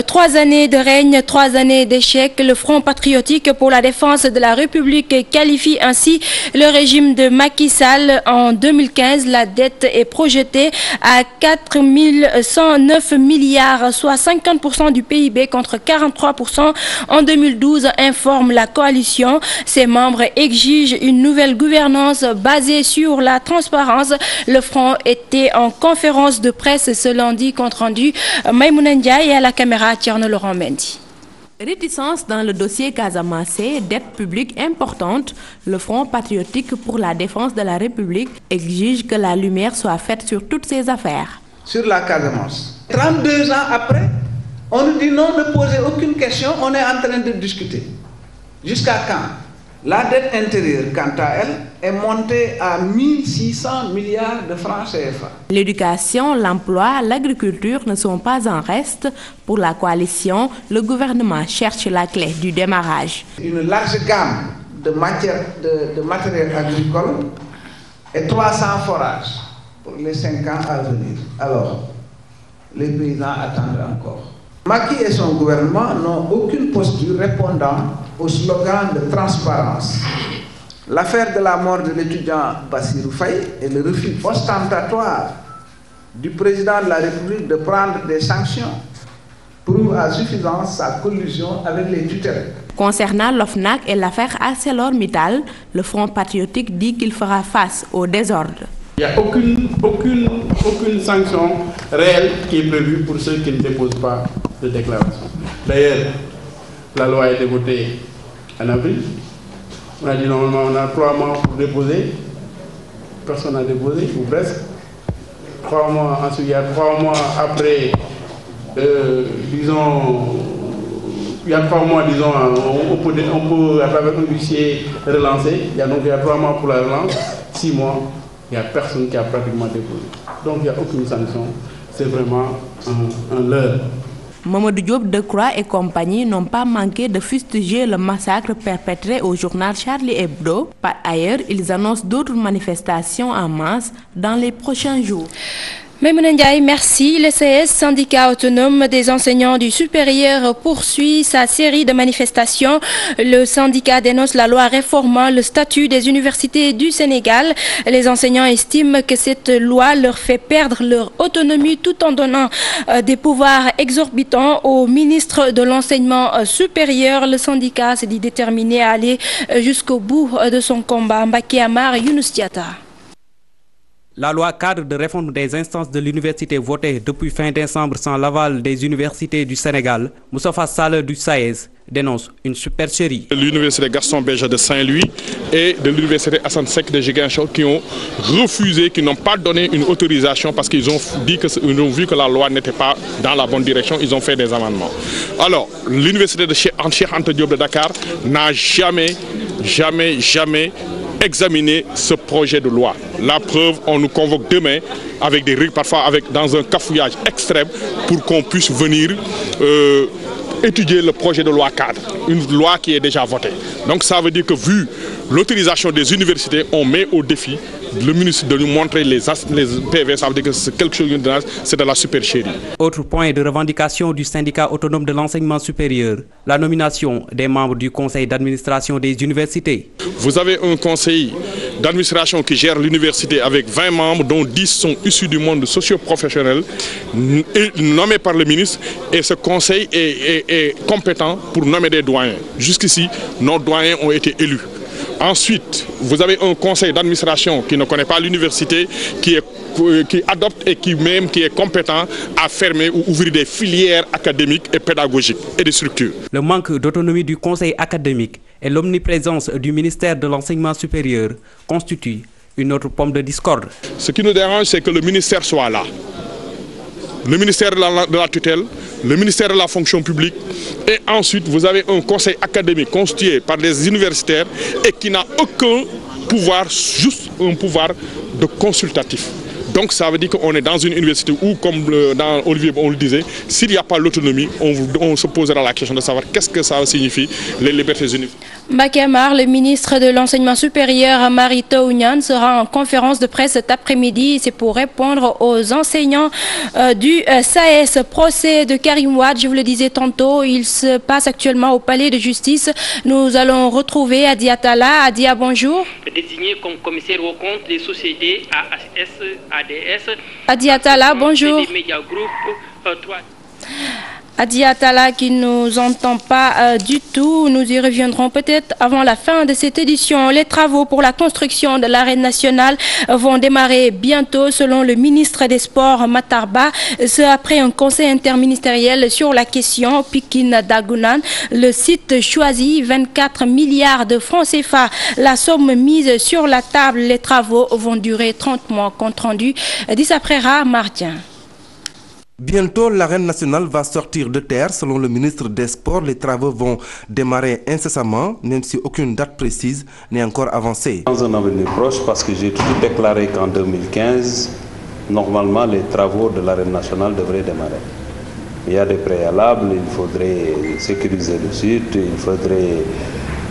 3 années de règne, 3 années d'échec. Le Front patriotique pour la défense de la République qualifie ainsi le régime de Macky Sall. En 2015, la dette est projetée à 4 109 milliards, soit 50% du PIB contre 43% en 2012, informe la coalition. Ses membres exigent une nouvelle gouvernance basée sur la transparence. Le Front était en conférence de presse ce lundi, compte rendu Maïmouna Ndiaye et à la caméra Thierno Laurent Mendy. Réticence dans le dossier Casamance, dette publique importante, le Front patriotique pour la défense de la République exige que la lumière soit faite sur toutes ces affaires. Sur la Casamance, 32 ans après, on nous dit non, ne posez aucune question, on est en train de discuter. Jusqu'à quand? La dette intérieure, quant à elle, est montée à 1600 milliards de francs CFA. L'éducation, l'emploi, l'agriculture ne sont pas en reste. Pour la coalition, le gouvernement cherche la clé du démarrage. Une large gamme de matériel agricole et 300 forages pour les 5 ans à venir. Alors, les paysans attendent encore. Macky et son gouvernement n'ont aucune posture répondant au slogan de transparence. L'affaire de la mort de l'étudiant Bassirou Faye et le refus ostentatoire du président de la République de prendre des sanctions prouve à suffisance sa collusion avec les tutelles. Concernant l'OFNAC et l'affaire ArcelorMittal, le Front patriotique dit qu'il fera face au désordre. Il n'y a aucune sanction réelle qui est prévue pour ceux qui ne déposent pas de déclaration. D'ailleurs, la loi a été votée en avril. On a dit normalement on a 3 mois pour déposer. Personne n'a déposé, ou presque. 3 mois, ensuite il y a 3 mois après, disons, il y a 3 mois, disons, on peut à travers un huissier relancer. Il y a 3 mois pour la relance, 6 mois, il n'y a personne qui a pratiquement déposé. Donc il n'y a aucune sanction. C'est vraiment un leurre. Mamadou Diop, Decroix et compagnie n'ont pas manqué de fustiger le massacre perpétré au journal Charlie Hebdo. Par ailleurs, ils annoncent d'autres manifestations en masse dans les prochains jours. Maïmouna Ndiaye, merci. Le CS, syndicat autonome des enseignants du supérieur, poursuit sa série de manifestations. Le syndicat dénonce la loi réformant le statut des universités du Sénégal. Les enseignants estiment que cette loi leur fait perdre leur autonomie tout en donnant des pouvoirs exorbitants au ministre de l'enseignement supérieur. Le syndicat s'est dit déterminé à aller jusqu'au bout de son combat. Mbacké Amar, Younous Diatta. La loi cadre de réforme des instances de l'université votée depuis fin décembre sans l'aval des universités du Sénégal, Moustapha Sall du SAES dénonce une supercherie. L'université Gaston Berger de Saint-Louis et de l'université Assane Seck de Ziguinchor qui ont refusé, qui n'ont pas donné une autorisation parce qu'ils ont dit ils ont vu que la loi n'était pas dans la bonne direction, ils ont fait des amendements. Alors, l'université de Cheikh Anta Diop de Dakar n'a jamais examiner ce projet de loi. La preuve, on nous convoque demain avec parfois dans un cafouillage extrême pour qu'on puisse venir étudier le projet de loi cadre, une loi qui est déjà votée. Donc ça veut dire que vu l'autorisation des universités, on met au défi le ministre de nous montrer les PV, ça veut dire que c'est quelque chose c'est de la supercherie. Autre point de revendication du syndicat autonome de l'enseignement supérieur, la nomination des membres du conseil d'administration des universités. Vous avez un conseil d'administration qui gère l'université avec 20 membres dont 10 sont issus du monde socio-professionnel nommés par le ministre et ce conseil est compétent pour nommer des doyens. Jusqu'ici, nos doyens ont été élus. Ensuite, vous avez un conseil d'administration qui ne connaît pas l'université, qui adopte et qui est compétent à fermer ou ouvrir des filières académiques et pédagogiques et des structures. Le manque d'autonomie du conseil académique et l'omniprésence du ministère de l'enseignement supérieur constituent une autre pomme de discorde. Ce qui nous dérange, c'est que le ministère soit là. Le ministère de la tutelle, le ministère de la fonction publique et ensuite vous avez un conseil académique constitué par des universitaires et qui n'a aucun pouvoir, juste un pouvoir de consultatif. Donc ça veut dire qu'on est dans une université où, comme dans Olivier on le disait, s'il n'y a pas l'autonomie, on se posera la question de savoir qu'est-ce que ça signifie les libertés universitaires. Mbacké Amar, le ministre de l'enseignement supérieur Mary Teuw Niane sera en conférence de presse cet après-midi. C'est pour répondre aux enseignants du SAES. Procès de Karim Wade, je vous le disais tantôt, il se passe actuellement au palais de justice. Nous allons retrouver Adia Talla. Adia, bonjour. Désigné comme commissaire aux comptes des sociétés ADS. Adia Talla, bonjour. Adia Talla qui ne nous entend pas du tout. Nous y reviendrons peut-être avant la fin de cette édition. Les travaux pour la construction de l'arène nationale vont démarrer bientôt selon le ministre des Sports Matar Ba. Ce après un conseil interministériel sur la question. Pikine Dagounane, le site choisi, 24 milliards de francs CFA. La somme mise sur la table, les travaux vont durer 30 mois. Compte rendu d'Issaprera Martien. Bientôt, l'arène nationale va sortir de terre. Selon le ministre des Sports, les travaux vont démarrer incessamment, même si aucune date précise n'est encore avancée. Dans un avenir proche, parce que j'ai toujours déclaré qu'en 2015, normalement, les travaux de l'arène nationale devraient démarrer. Il y a des préalables, il faudrait sécuriser le site, il faudrait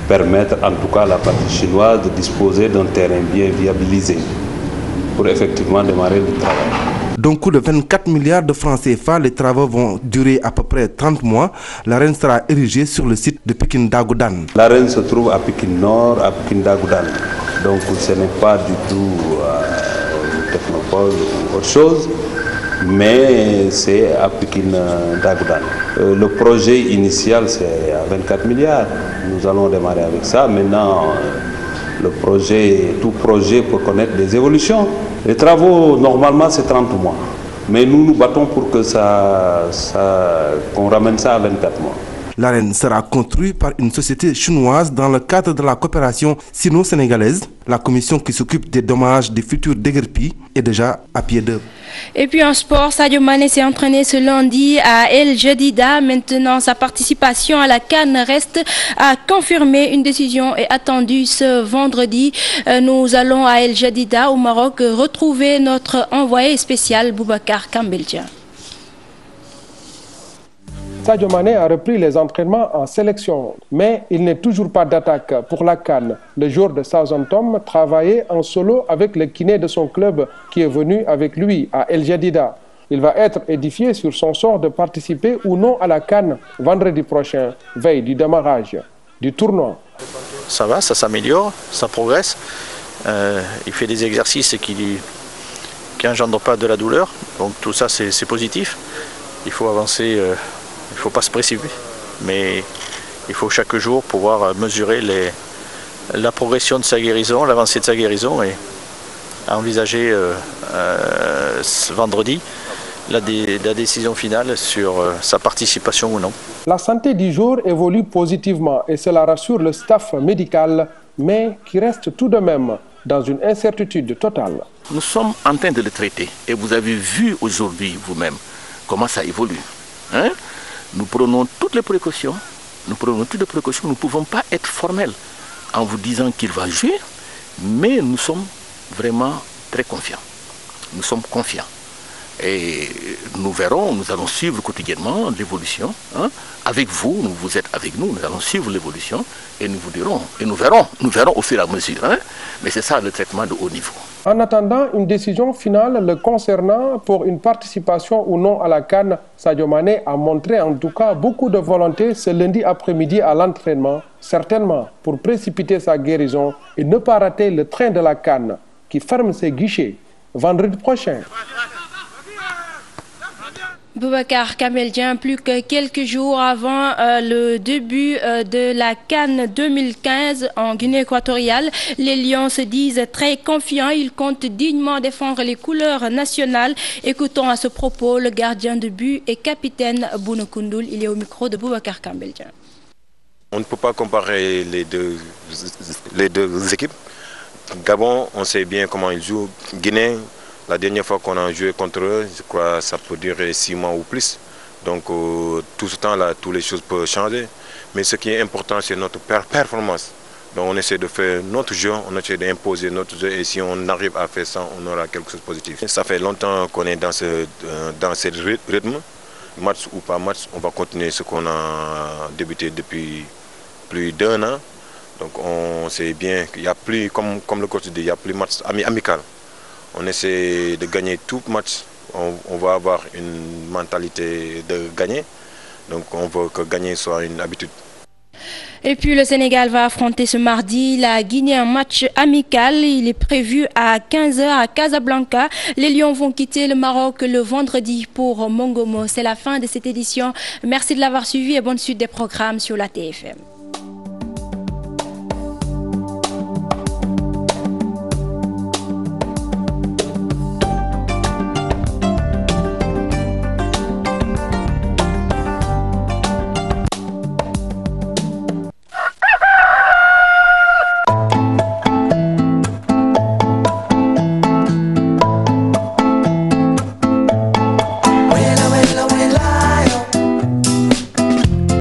permettre en tout cas à la partie chinoise de disposer d'un terrain bien viabilisé pour effectivement démarrer le travail. D'un coût de 24 milliards de francs CFA, les travaux vont durer à peu près 30 mois. L'arène sera érigée sur le site de Pikine Dagoudane. L'arène se trouve à Pikine Nord, à Pikine Dagoudane. Donc ce n'est pas du tout une technopole ou autre chose, mais c'est à Pikine Dagoudane. Le projet initial, c'est à 24 milliards. Nous allons démarrer avec ça. Maintenant, tout projet peut connaître des évolutions. Les travaux, normalement, c'est 30 mois. Mais nous nous battons pour que qu'on ramène ça à 24 mois. L'arène sera construite par une société chinoise dans le cadre de la coopération sino-sénégalaise. La commission qui s'occupe des dommages des futurs déguerpis est déjà à pied d'œuvre. Et puis en sport, Sadio Mané s'est entraîné ce lundi à El Jadida. Maintenant, sa participation à la CAN reste à confirmer. Une décision est attendue ce vendredi. Nous allons à El Jadida, au Maroc, retrouver notre envoyé spécial Boubacar Kambeltian. Sadio Mané a repris les entraînements en sélection, mais il n'est toujours pas d'attaque pour la CAN. Le joueur de Southampton travaillait en solo avec le kiné de son club qui est venu avec lui à El Jadida. Il va être édifié sur son sort de participer ou non à la CAN vendredi prochain, veille du démarrage du tournoi. Ça va, ça s'améliore, ça progresse. Il fait des exercices qui n'engendrent pas de la douleur, donc tout ça c'est positif. Il faut avancer. Il ne faut pas se précipiter, mais il faut chaque jour pouvoir mesurer la progression de sa guérison, l'avancée de sa guérison et envisager ce vendredi la décision finale sur sa participation ou non. La santé du joueur évolue positivement et cela rassure le staff médical, mais qui reste tout de même dans une incertitude totale. Nous sommes en train de le traiter et vous avez vu aujourd'hui vous-même comment ça évolue. Hein? Nous prenons toutes les précautions. Nous ne pouvons pas être formels en vous disant qu'il va jouer, mais nous sommes vraiment très confiants. Nous sommes confiants. Et nous verrons, nous allons suivre quotidiennement l'évolution. Hein? Avec vous, vous êtes avec nous, nous allons suivre l'évolution et nous vous dirons, et nous verrons au fur et à mesure. Hein? Mais c'est ça le traitement de haut niveau. En attendant une décision finale le concernant pour une participation ou non à la CAN, Sadio Mané a montré en tout cas beaucoup de volonté ce lundi après-midi à l'entraînement, certainement pour précipiter sa guérison et ne pas rater le train de la CAN qui ferme ses guichets vendredi prochain. Boubacar Kambeltian, plus que quelques jours avant le début de la CAN 2015 en Guinée équatoriale, les Lions se disent très confiants. Ils comptent dignement défendre les couleurs nationales. Écoutons à ce propos le gardien de but et capitaine Bounou Koundoul. Il est au micro de Boubacar Kambeltian. On ne peut pas comparer les deux équipes. Gabon, on sait bien comment ils jouent. Guinée, la dernière fois qu'on a joué contre eux, je crois que ça peut durer 6 mois ou plus. Donc tout ce temps-là, toutes les choses peuvent changer. Mais ce qui est important, c'est notre performance. Donc on essaie de faire notre jeu, on essaie d'imposer notre jeu. Et si on arrive à faire ça, on aura quelque chose de positif. Ça fait longtemps qu'on est dans ce rythme. Match ou pas match, on va continuer ce qu'on a débuté depuis plus d'1 an. Donc on sait bien qu'il n'y a plus, comme le coach dit, il n'y a plus de match amical. On essaie de gagner tout match. On va avoir une mentalité de gagner. Donc on veut que gagner soit une habitude. Et puis le Sénégal va affronter ce mardi la Guinée en match amical. Il est prévu à 15h à Casablanca. Les Lions vont quitter le Maroc le vendredi pour Mongomo. C'est la fin de cette édition. Merci de l'avoir suivi et bonne suite des programmes sur la TFM.